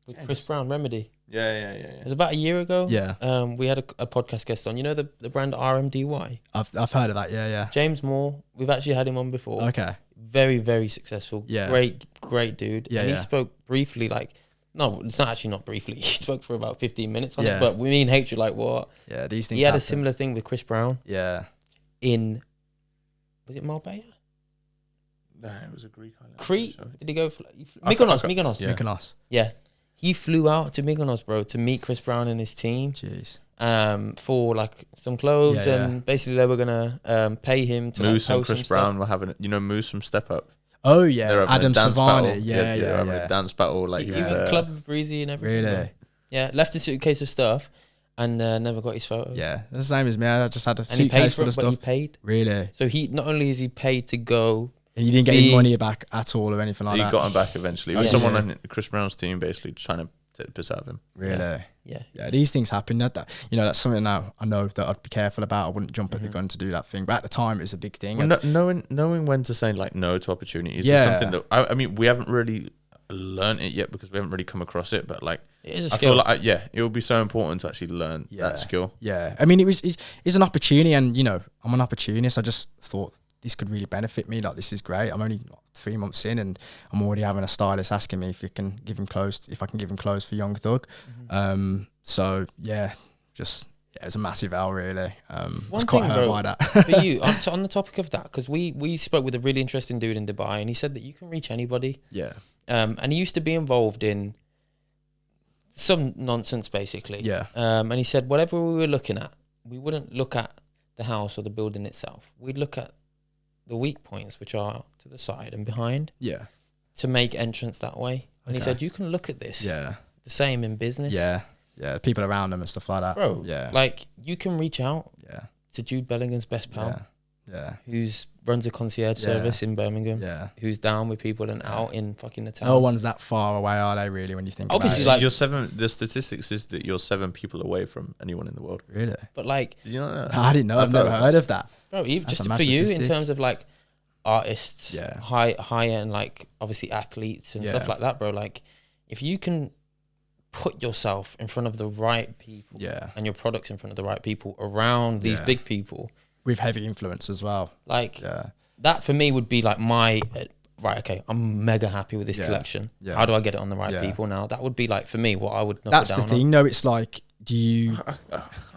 With Chris Brown, Remedy? Yeah. It was about a year ago. Yeah. We had a podcast guest on. You know the brand RMDY? I've heard of that, yeah. James Moore. We've actually had him on before. Okay. Very, very successful. Yeah. Great dude. Yeah, and he spoke briefly, like, no, it's not actually not briefly. He spoke for about 15 minutes on it, but me and H were like, what? Yeah, these things He had happen. a similar thing with Chris Brown. Yeah. Was it Marbella? No, it was a Greek island. Crete? Did he go for Okay. Mykonos? Yeah. Mykonos. Yeah. He flew out to Mykonos, bro, to meet Chris Brown and his team. Jeez. For like some clothes, Yeah, and basically they were gonna pay him to Moose like, and Chris Brown were having, you know, Moose from Step Up. Oh yeah, They're having Adam a dance Savani. battle. Yeah. Having a dance battle. Like He he was was at there. Club Breezy and everything. Really? Bro. Yeah, left a suitcase of stuff and never got his photos. Yeah, that's the same as me. I just had a And he paid suitcase for full it, of but he stuff. paid. Really? So he not only is he paid to go, And you didn't get any money back at all or anything like He that? got him back eventually. It was Yeah. someone Yeah. on Chris Brown's team basically trying to take the piss out of him. Really? yeah. Yeah, these things happen. That you know, that's something now I know that I'd be careful about. I wouldn't jump at the gun to do that thing. But at the time, it was a big thing. Well, knowing when to say like no to opportunities is Yeah. something that I mean we haven't really learned it yet because we haven't really come across it. But like It is a I skill. feel like it would be so important to actually learn that skill. Yeah, I mean, it's an opportunity, and you know, I'm an opportunist. I just thought this could really benefit me. Like, this is great. I'm only 3 months in, and I'm already having a stylist asking me if I can give him clothes for Young Thug. So yeah, it's a massive L really. I was quite hurt by that. For you, on the topic of that, because we spoke with a really interesting dude in Dubai, and he said that you can reach anybody. Yeah. And he used to be involved in some nonsense, basically. Yeah. And he said whatever we were looking at, we wouldn't look at the house or the building itself. We'd look at the weak points, which are to the side and behind, Yeah. to make entrance that way. And he Okay. said you can look at this. Yeah. The same in business. Yeah. Yeah. People around them and stuff like that. Bro. Yeah. Like, you can reach out Yeah. to Jude Bellingham's best pal, Yeah. who's runs a concierge Yeah. service in Birmingham, Yeah. who's down with people and out in fucking the town. No one's that far away, are they? Really, when you think Obviously, about like- The statistics is that you're 7 people away from anyone in the world. it. Really? But like, Did you not know? No, I didn't know. I've never heard of that. bro, even That's just a for massive you in statistic. terms of like artists, Yeah. high end, like obviously athletes and stuff Yeah. like that, bro. Like, if you can put yourself in front of the right people, Yeah. and your products in front of the right people around these Yeah. big people, With heavy influence as well. like Yeah. that for me would be like my right. Okay, I'm mega happy with this Yeah. collection. Yeah. How do I get it on the right Yeah. people now? That would be like for me what I would. Knock That's it the down thing. On. No, it's like, do you?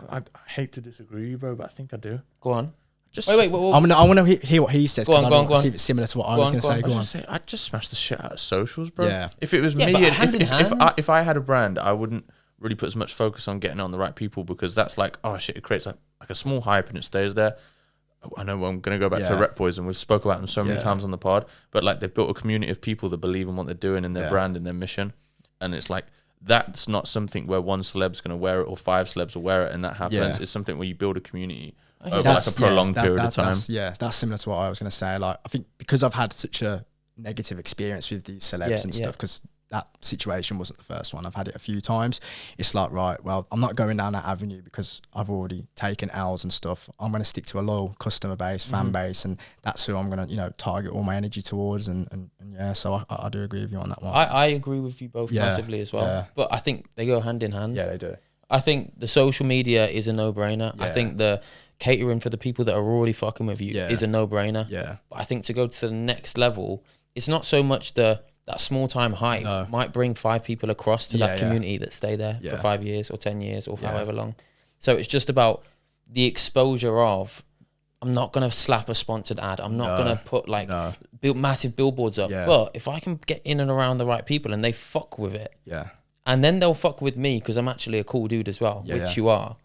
I hate to disagree with you, bro, but I think I do. Go on. Just Wait. I want to hear what he says. Go on, 'Cause go I on, want go to see on. if it's similar to what I Go was on, going to go say. on. Go on. Just say, I'd just smash the shit out of socials, bro. Yeah. If it was Yeah, me, but and hand in hand. if I had a brand, I wouldn't really put as much focus on getting on the right people because that's like, oh shit, it creates like a small hype and it stays there. I know I'm going to go back to Yeah. Rep Boys and we've spoke about them so many Yeah. times on the pod, but like they've built a community of people that believe in what they're doing and their Yeah. brand and their mission. And it's like, that's not something where one celeb's going to wear it or 5 celebs will wear it and that happens. Yeah. It's something where you build a community hear over that. like a prolonged period of time. That's similar to what I was going to say. Like, I think because I've had such a negative experience with these celebs Yeah, and yeah. stuff, because that situation wasn't the first one. I've had it a few times. It's like, right, well, I'm not going down that avenue because I've already taken L's and stuff. I'm going to stick to a loyal customer base, fan base, and that's who I'm going to, target all my energy towards. And yeah, so I do agree with you on that one. I agree with you both Yeah, massively as well. yeah. But I think they go hand in hand. Yeah, they do. I think the social media is a no-brainer. I Yeah. think the catering for the people that are already fucking with you Yeah. is a no-brainer. Yeah. But I think to go to the next level, it's not so much the that small time hype No. might bring 5 people across to that community that stay there for 5 years or 10 years or however long. So it's just about the exposure of, I'm not going to slap a sponsored ad. I'm not going to put like build massive billboards up. But if I can get in and around the right people and they fuck with it, and then they'll fuck with me because I'm actually a cool dude as well, which you are.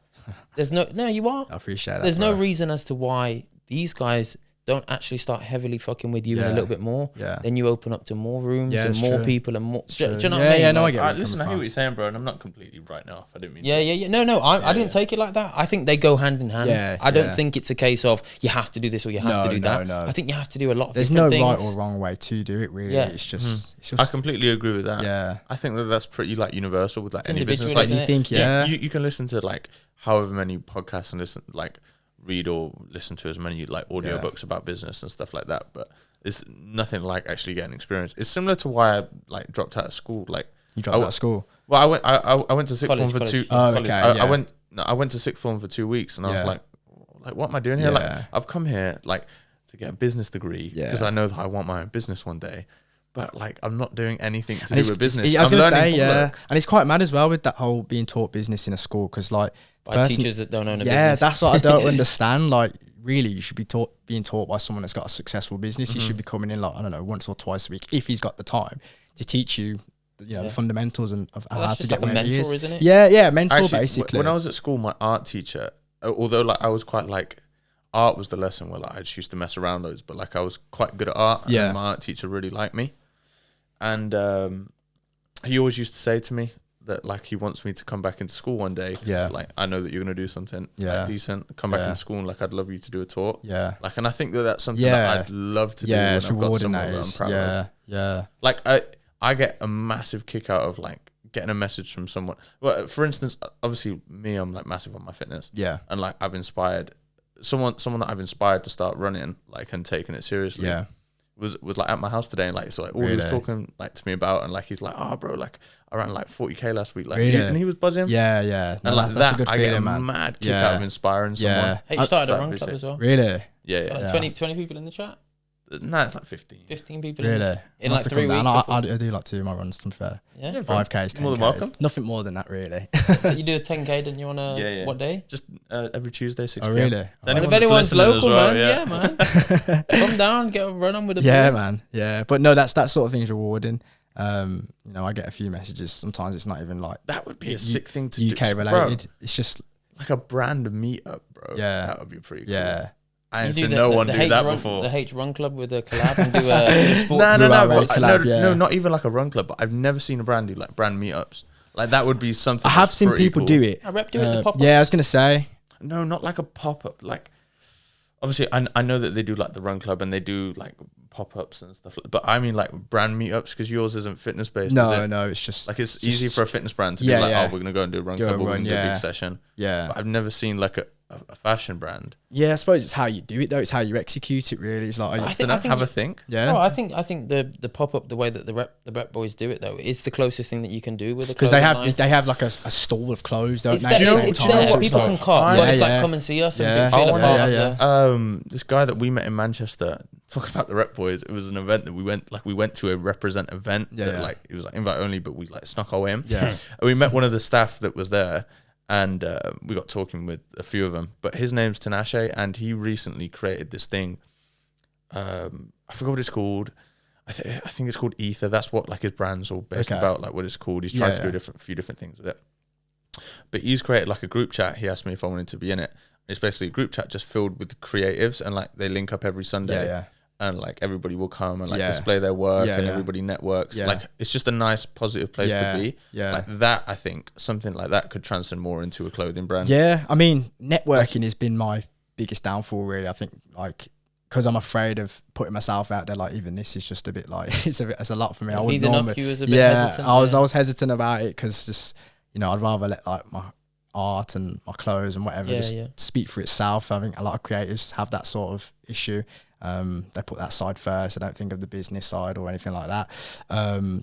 There's no, you are. I appreciate that. There's no reason as to why these guys don't actually start heavily fucking with you a little bit more. Then you open up to more rooms and more people and more. Do you know what I mean? Yeah, no, I Like, get it. listen, I hear what you're saying, bro, and I'm not completely right now. I didn't mean. No, I didn't take it like that. I think they go hand in hand. I don't think it's a case of you have to do this or you have to do that. I think you have to do a lot of different things. There's no right or wrong way to do it, really. It's just, I completely agree with that. Yeah. I think that's pretty like universal with like any business. individual, Like isn't it? you can listen to like however many podcasts and read or listen to as many like audiobooks about business and stuff like that, but it's nothing like actually getting experience. It's similar to why I like dropped out of school. Like You dropped out of school? Well, I went to sixth form for two. Oh, okay. I went to sixth form for 2 weeks, and I was like, what am I doing here? Like, I've come here like to get a business degree because I know that I want my own business one day. But like, I'm not doing anything to do with business. I was going to say, and it's quite mad as well with that whole being taught business in a school, because like by teachers that don't own a business. Yeah, that's what I don't understand. Like, really, you should be being taught by someone that's got a successful business. He should be coming in like, I don't know, once or twice a week if he's got the time to teach you, the fundamentals of how to get like where he is. Isn't it? Yeah, mentor. Actually, basically. When I was at school, my art teacher, although like I was quite like, art was the lesson where like I just used to mess around loads, but like I was quite good at art. And my art teacher really liked me. And he always used to say to me that like he wants me to come back into school one day. Like, I know that you're going to do something like, decent. Come back into school and like I'd love you to do a talk. Like, and I think that's something that I'd love to do. Yeah, when it's I've got rewarding. someone that I'm proud of. Like I get a massive kick out of like getting a message from someone. Well, for instance, obviously me, I'm like massive on my fitness. And like I've inspired someone that I've inspired to start running like and taking it seriously. Was like at my house today, and like so like all he was talking like to me about, and like he's like, oh bro, like I ran like 40k last week, like and he was buzzing. No, and like that's that a good I feeling, get a man. mad kick out of inspiring someone. Hey, you started a run club as well. Really? Yeah. Like 20 people in the chat. No, it's like 15. 15 people Really? in like 3 weeks. I do like 2 of my runs, to be fair. 5Ks, 10Ks. More than welcome. Nothing more than that, really. You do a 10k, didn't you, on a what day? Just every Tuesday, 6 Oh, p.m. really? If anyone's local, man, man. Come down, get a run on with the boys. Man. Yeah, but no, that sort of thing's rewarding. I get a few messages. Sometimes it's not even like that would be a sick thing to do. UK related. It's just like a brand meetup, bro. Yeah, that would be pretty cool. Yeah. I ain't seen no one do that before. The H Run Club with a collab and do a sports. No, not even like a run club. But I've never seen a brand do like brand meetups. Like that would be something. I have seen people do it. I rep do it. The pop up. Yeah, I was gonna say. No, not like a pop up. Like obviously, I know that they do like the run club and they do like pop ups and stuff. But I mean like brand meetups, because yours isn't fitness based. No, it's just like it's easy for a fitness brand to be like, oh, we're gonna go and do a run club, or we're gonna do a big session. Yeah, but I've never seen like a fashion brand. Yeah, I suppose it's how you do it though. It's how you execute it, really. It's like I think a think. Yeah. No, I think the pop up, the way that the rep boys do it though, it's the closest thing that you can do with a, because they have like a stall of clothes, don't they? It's there. People can cop. It's like come and see us and feel a part of this guy that we met in Manchester, talking about the rep boys, it was an event that we went to a represent event that like it was like invite only, but we like snuck our way in. And we met one of the staff that was there. And we got talking with a few of them, but his name's Tinashe, and he recently created this thing. I forgot what it's called. I think it's called Ether. That's what like his brand's all based about, like what it's called. He's tried to do a few different things with it. But he's created like a group chat. He asked me if I wanted to be in it. It's basically a group chat just filled with creatives, and like they link up every Sunday. And like everybody will come and like display their work, and everybody networks. Like it's just a nice, positive place to be. Like that, I think something like that could transcend more into a clothing brand. Yeah, I mean, networking has been my biggest downfall, really. I think like because I'm afraid of putting myself out there. Like even this is just a bit like it's a lot for me. I would normally, you was a bit hesitant. I was hesitant about it because just I'd rather let like my art and my clothes and whatever speak for itself. I think a lot of creatives have that sort of issue. They put that side first. I don't think of the business side or anything like that.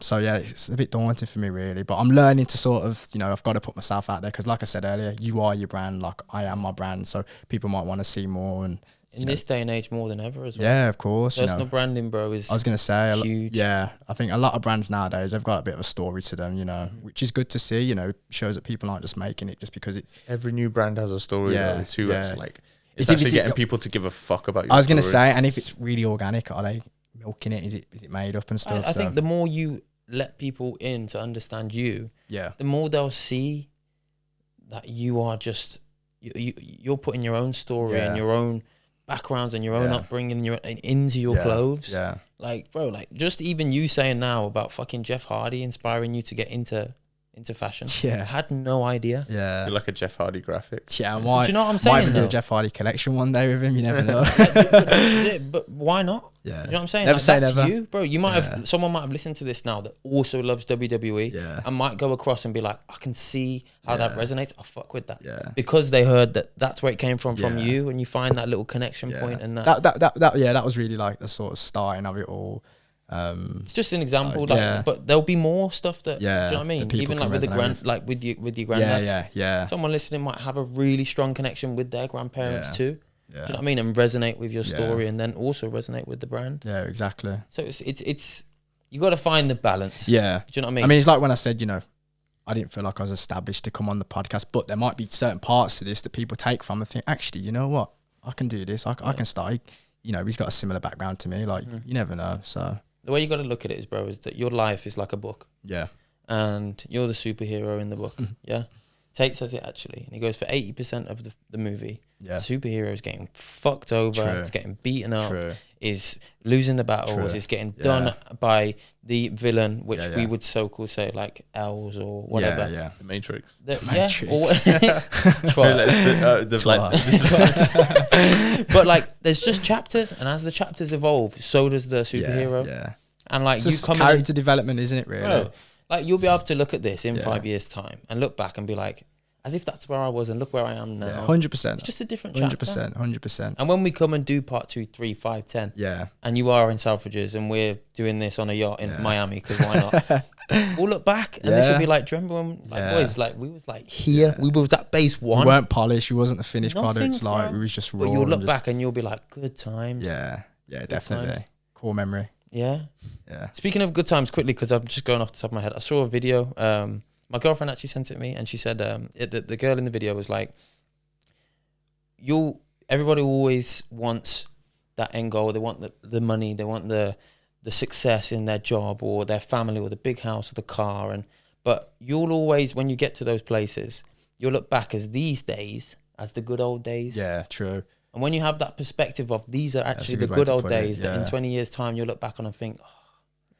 So yeah, it's a bit daunting for me, really. But I'm learning to sort of, I've got to put myself out there because, like I said earlier, you are your brand. Like I am my brand. So people might want to see more and in this day and age more than ever as well. Yeah, of course. Personal branding, bro, is I was going to say, huge. I think a lot of brands nowadays, they've got a bit of a story to them, which is good to see, shows that people aren't just making it just because it's... Every new brand has a story though, too. Yeah. It's actually getting people to give a fuck about your I was going to story. say, and if it's really organic, are they milking it? Is it made up and stuff? I think the more you let people in to understand you, the more they'll see that you are just... You're putting your own story and your own backgrounds and your own upbringing into your clothes. Yeah. Like, bro, just even you saying now about fucking Jeff Hardy inspiring you to get into fashion. Yeah. I had no idea. Yeah. You're like a Jeff Hardy graphic. Yeah, do you know what I'm saying? Might even do a Jeff Hardy collection one day with him, you never know. but why not? Yeah. You know what I'm saying? Never say that's never. you, bro. You might have someone might have listened to this now that also loves WWE and might go across and be like, I can see how that resonates. I fuck with that. Yeah. Because they heard that's where it came from you, and you find that little connection point and that was really like the sort of starting of it all. It's just an example, but there'll be more stuff that, do you know what I mean? Even like with with your granddads. Someone listening might have a really strong connection with their grandparents too. Yeah. Do you know what I mean? And resonate with your story, and then also resonate with the brand. Yeah, exactly. So it's you got to find the balance. Yeah. Do you know what I mean? I mean, it's like when I said, I didn't feel like I was established to come on the podcast, but there might be certain parts to this that people take from and think, actually, you know what? I can do this. I can start. He's got a similar background to me. Like, you never know. So the way you got to look at it is, bro, is that your life is like a book. Yeah. And you're the superhero in the book. Yeah. Tate says it actually, and he goes, for 80% of the movie, superhero is getting fucked over, it's getting beaten up, is losing the battles, is getting done by the villain, which we would so-called say like L's or whatever. The Matrix. But like, there's just chapters, and as the chapters evolve, so does the superhero. Yeah. And like, it's you character development, isn't it? Really. Bro, like, you'll be able to look at this in 5 years' time and look back and be like, as if that's where I was, and look where I am now. 100%. It's just a different chapter. 100%. And when we come and do part 2, 3, 5, 10, and you are in Selfridges and we're doing this on a yacht in Miami, because why not? We'll look back and this will be like, do you remember when, boys, like, we was like here, we was at base 1. We weren't polished, we wasn't the finished product, like, we was just raw. But you'll look back and you'll be like, good times. Yeah, definitely. Times. Core memory. Yeah. Speaking of good times, quickly, because I'm just going off the top of my head, I saw a video. My girlfriend actually sent it me, and she said the girl in the video was like, everybody always wants that end goal. They want the money. They want the success in their job or their family or the big house or the car. But you'll always, when you get to those places, you'll look back as these days as the good old days. Yeah, true. And when you have that perspective of these are actually the good old days, that in 20 years' time you'll look back on and think,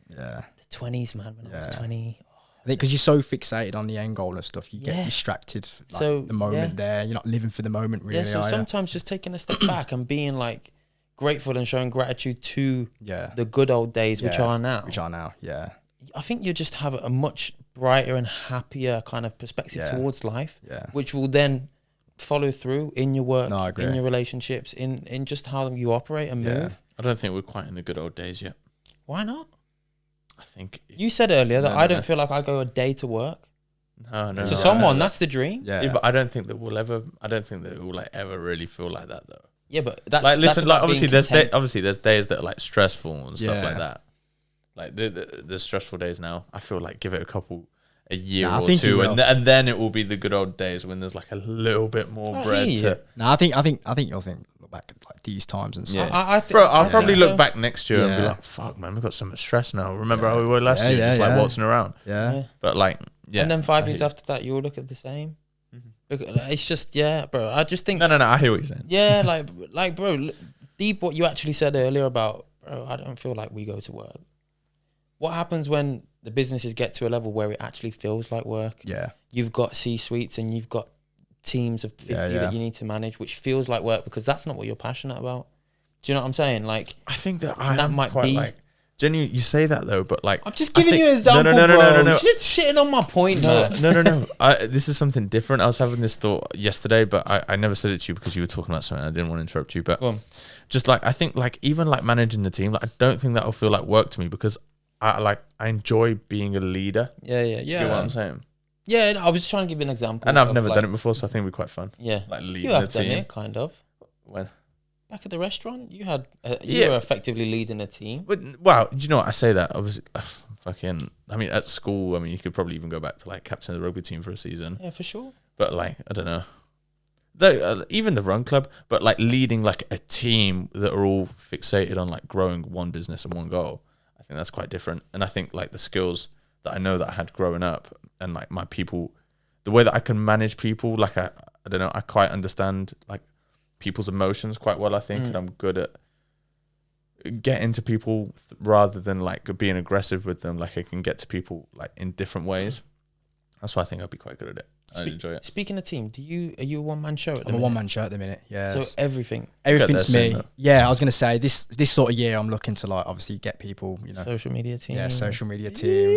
the 20s, man, when I was 20. I think because you're so fixated on the end goal and stuff, you get distracted for the moment there. You're not living for the moment, really. So sometimes just taking a step back and being like grateful and showing gratitude to the good old days, which are now. I think you just have a much brighter and happier kind of perspective towards life, which will then follow through in your work, in your relationships, in just how you operate and move. I don't think we're quite in the good old days yet. Why not? I think you said earlier that I don't feel like I go a day to work. No. To someone, that's the dream. Yeah, but I don't think that we'll ever. I don't think that it will like ever really feel like that though. Yeah, but that's like listen, that's like obviously there's days that are like stressful and stuff like that. Like the stressful days now, I feel like give it a year or two, and then it will be the good old days when there's like a little bit more bread to. No, I think you'll think look back at like these times and stuff. I'll probably look back next year and be like, fuck man, we've got so much stress now. Remember how we were last year, just like waltzing around. But like and then 5 years after that you'll look at the same. It's just bro, I just think no, I hear what you're saying. Yeah, like bro, deep what you actually said earlier about, bro, I don't feel like we go to work. What happens when the businesses get to a level where it actually feels like work? Yeah. You've got C-suites and you've got teams of 50 that you need to manage, which feels like work because that's not what you're passionate about. Do you know what I'm saying? Like, I think that might be like, genuinely, you say that though, but like, I'm just giving you an example, bro. You're shitting on my point, man. No. This is something different. I was having this thought yesterday, but I never said it to you because you were talking about something. I didn't want to interrupt you, but just like, I think like, even like managing the team, like, I don't think that'll feel like work to me because I enjoy being a leader. Yeah. You know what I'm saying? Yeah, I was just trying to give you an example. And I've never done it before, so I think it'd be quite fun. Yeah. Like leading you have the team. Done it, kind of. When? back at the restaurant, you had you were effectively leading a team. But wow, do you know what? I say that obviously. I mean, at school, I mean, you could probably even go back to like captain of the rugby team for a season. Yeah, for sure. But like, I don't know. Even the run club, but like leading like a team that are all fixated on like growing one business and one goal. I think that's quite different. And I think like the skills that I know that I had growing up and like my people, the way that I can manage people, like I don't know, I quite understand like people's emotions quite well, I think, and I'm good at getting to people rather than like being aggressive with them. Like I can get to people like in different ways. That's why I think I'd be quite good at it. I enjoy it. Speaking of team, are you a one-man show at the minute? I'm a one-man show at the minute, yeah. So everything's me. Yeah, I was going to say, this sort of year, I'm looking to like obviously get people, you know. Social media team. Yeah, social media team.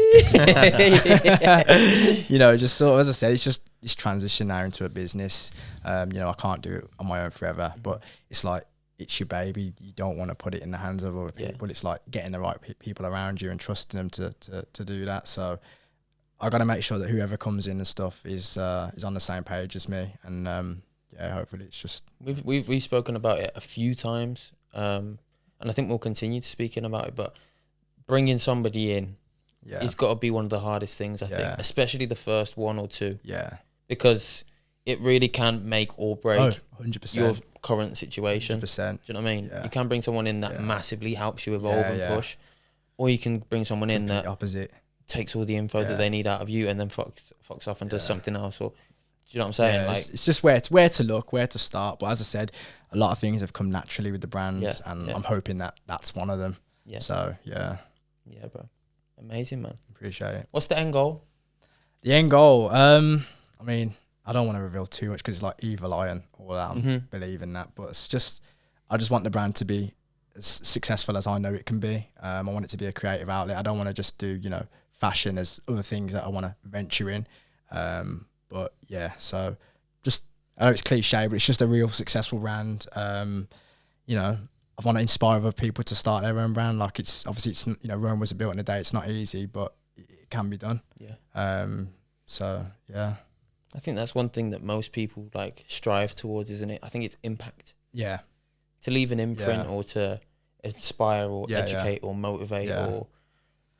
You know, just sort of, as I said, it's just this transition now into a business. You know, I can't do it on my own forever, but it's like, it's your baby. You don't want to put it in the hands of other people. It's like getting the right people around you and trusting them to do that. So I got to make sure that whoever comes in and stuff is on the same page as me. And hopefully it's just we've spoken about it a few times, and I think we'll continue to speaking about it. But bringing somebody in, it's got to be one of the hardest things. I think, especially the first one or two. Yeah, because it really can make or break 100%. your current situation. 100%. Do you know what I mean? Yeah. You can bring someone in that massively helps you evolve and push, or you can bring someone in that opposite takes all the info that they need out of you and then fucks off and does something else. Or do you know what I'm saying? Yeah, like it's just where to look, where to start. But as I said, a lot of things have come naturally with the brands, and I'm hoping that that's one of them. Yeah. So yeah, bro, amazing, man. Appreciate it. What's the end goal? The end goal. I mean, I don't want to reveal too much because it's like Ive Learned, all that. I believe in that, but it's just I just want the brand to be as successful as I know it can be. I want it to be a creative outlet. I don't want to just do fashion as other things that I want to venture in. But yeah, so just I know it's cliche, but it's just a real successful brand. I want to inspire other people to start their own brand. Like it's Rome wasn't built in a day. It's not easy, but it can be done. Yeah. So yeah. I think that's one thing that most people like strive towards, isn't it? I think it's impact. Yeah. To leave an imprint or to inspire or educate or motivate or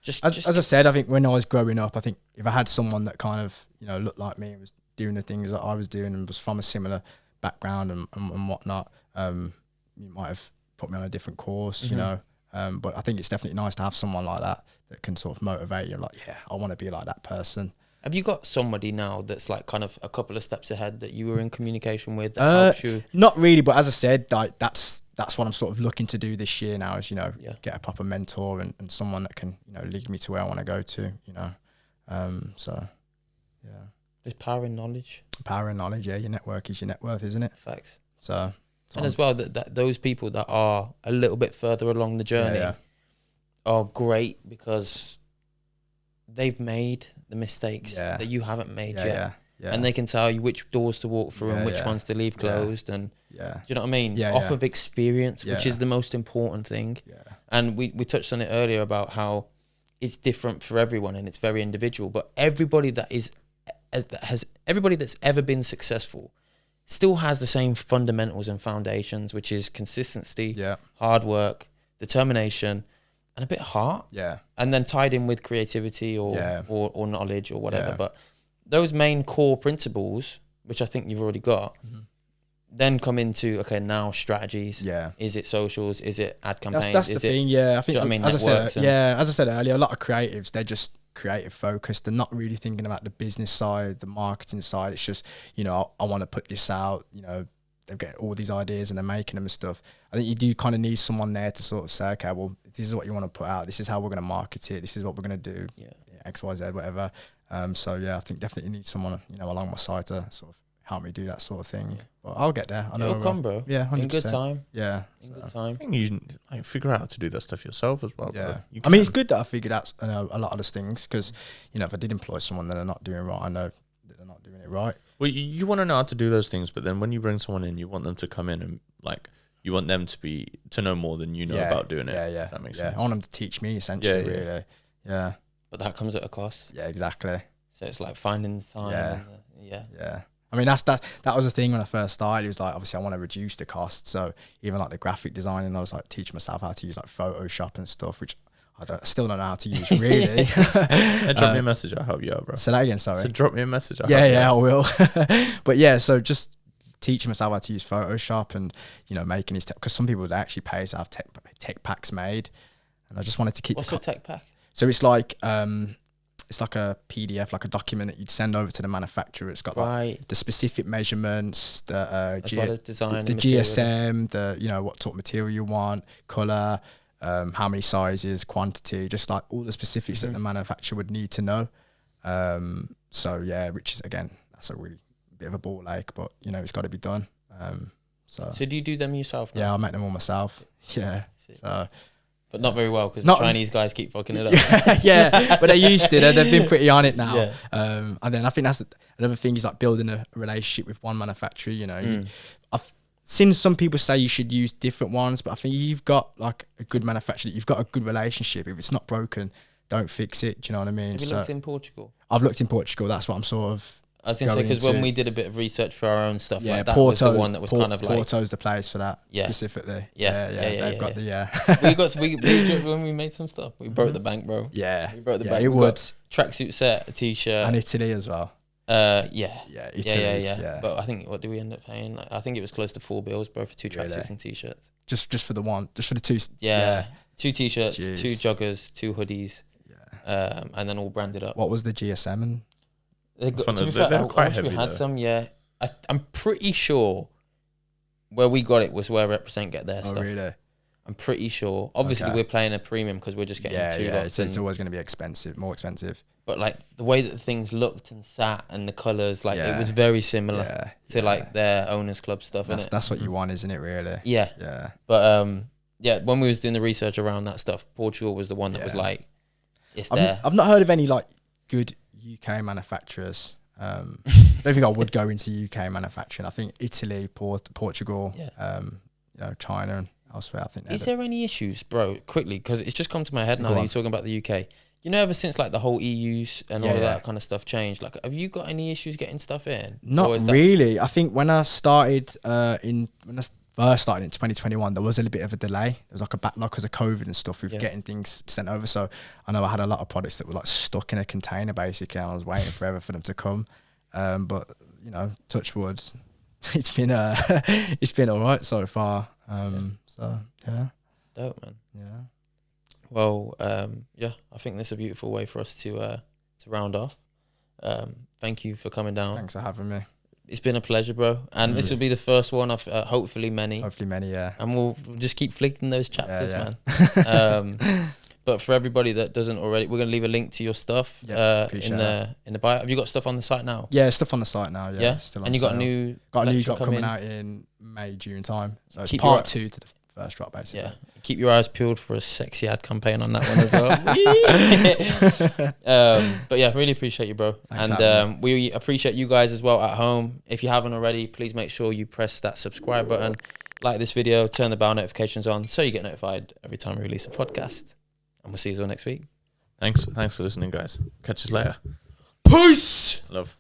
just as I said, I think when I was growing up, I think if I had someone that kind of, looked like me and was doing the things that I was doing and was from a similar background and whatnot, you might have put me on a different course, but I think it's definitely nice to have someone like that can sort of motivate you. Like, yeah, I want to be like that person. Have you got somebody now that's like kind of a couple of steps ahead that you were in communication with that helps you? Not really, but as I said, like that's what I'm sort of looking to do this year now is, get a proper mentor and someone that can, lead me to where I want to go to, so yeah. There's power in knowledge. Power in knowledge, yeah. Your network is your net worth, isn't it? Facts. So and as well that those people that are a little bit further along the journey are great because they've made the mistakes that you haven't made yet. Yeah. And they can tell you which doors to walk through and which ones to leave closed. And do you know what I mean? Off of experience, which is the most important thing. Yeah. And we touched on it earlier about how it's different for everyone and it's very individual. But everybody that's ever been successful still has the same fundamentals and foundations, which is consistency, hard work, determination, and a bit of heart. Yeah. And then tied in with creativity or knowledge or whatever. Yeah. But those main core principles, which I think you've already got, then come into, okay, now strategies. Yeah. Is it socials? Is it ad campaigns? That's the thing, I think, as I said earlier, a lot of creatives, they're just creative focused. They're not really thinking about the business side, the marketing side. It's just, I want to put this out, they've got all these ideas and they're making them and stuff. I think you do kind of need someone there to sort of say, okay, well, this is what you want to put out. This is how we're going to market it. This is what we're going to do. Yeah. X, Y, Z, whatever. So yeah, I think definitely need someone, along my side to sort of help me do that sort of thing. Yeah. But I'll get there. I know it'll come, bro. Yeah, 100%. In good time. Yeah. In good time. I think you figure out how to do that stuff yourself as well. Yeah. I mean, it's good that I figured out a lot of those things because, if I did employ someone that they're not doing right, I know that they're not doing it right. Well, you want to know how to do those things, but then when you bring someone in, you want them to come in and you want them to know more than you know about doing it. Yeah. That makes sense. I want them to teach me essentially. Really. But that comes at a cost. Yeah, exactly. So it's like finding the time. Yeah. I I mean, that was the thing when I first started. It was like, obviously I want to reduce the cost. So even like the graphic design, I was like teaching myself how to use like Photoshop and stuff, which I still don't know how to use really. Drop me a message. I'll help you out, bro. Say that again, sorry. So drop me a message. I will. But yeah, so just teaching myself how to use Photoshop and, you know, making these, because some people would actually pay to have tech packs made. And I just wanted to keep What's a tech pack? So it's like a PDF, like a document that you'd send over to the manufacturer. It's got like the specific measurements, the design, the GSM, the, you know, what sort of material you want, color, how many sizes, quantity, just like all the specifics that the manufacturer would need to know. So yeah, which is, again, that's a really bit of a ball ache, but you know, it's got to be done. So do you do them yourself now? Yeah, I make them all myself. Yeah. So. But not very well, because the Chinese guys keep fucking it up. Yeah, but they used to. They've been pretty on it now. Yeah. And then I think that's another thing is like building a relationship with one manufacturer. You know, I've seen some people say you should use different ones, but I think you've got like a good manufacturer, you've got a good relationship. If it's not broken, don't fix it. Do you know what I mean? Have you looked in Portugal? I've looked in Portugal. That's what I'm sort of. I was going to say, because when we did a bit of research for our own stuff, yeah, like that Porto, was the one that was kind of like... Porto's the place for that, specifically. They've got the... when we made some stuff, we broke the bank, bro. Yeah. We broke the bank. It would. Tracksuit set, a t-shirt. And Italy as well. Italy. Yeah. But I think, what did we end up paying? Like, I think it was close to $4 bro, for 2 tracksuits and t-shirts. Just for the one? Just for the two? Yeah. 2 t-shirts, 2 joggers, 2 hoodies. Yeah. And then all branded up. What was the GSM and... To be fair, I wish we had some. Yeah, I'm pretty sure where we got it was where Represent get their stuff. Really? I'm pretty sure. Obviously, we're playing a premium because we're just getting 2 lots. It's always going to be expensive, more expensive. But like the way that the things looked and sat and the colours, like it was very similar to like their owners club stuff. That's what you want, isn't it? Really? Yeah. Yeah. But when we was doing the research around that stuff, Portugal was the one that was like, it's there. I've not heard of any like good UK manufacturers. I don't think I would go into UK manufacturing. I think Italy, Portugal, you know, China and elsewhere. I think. Is there any issues, bro? Quickly, because it's just come to my head now that you're talking about the UK. You know, ever since like the whole EU's and all of that kind of stuff changed, like, have you got any issues getting stuff in? Not really. I think when I started first started in 2021, there was a little bit of a delay. There was like a backlog because of COVID and stuff with getting things sent over. So I know I had a lot of products that were like stuck in a container basically, and I was waiting forever for them to come. But you know, touch wood, it's been all right so far. So yeah, dope, man. Yeah. Well, I think this is a beautiful way for us to round off. Thank you for coming down. Thanks for having me. It's been a pleasure, bro. And this will be the first one of hopefully many. Hopefully many, yeah. And we'll just keep flicking those chapters, man. But for everybody that doesn't already, we're going to leave a link to your stuff in the bio. Have you got stuff on the site now? Yeah, stuff on the site now, yeah. Still on and you sale. got a new drop coming out in May, June time. So it's Keep part 2 to the first drop, basically. Yeah. Keep your eyes peeled for a sexy ad campaign on that one as well. But yeah, really appreciate you, bro. Thanks, and we appreciate you guys as well at home. If you haven't already, please make sure you press that subscribe button, like this video, turn the bell notifications on so you get notified every time we release a podcast. And we'll see you all next week. Thanks for listening, guys. Catch us later. Peace. Love.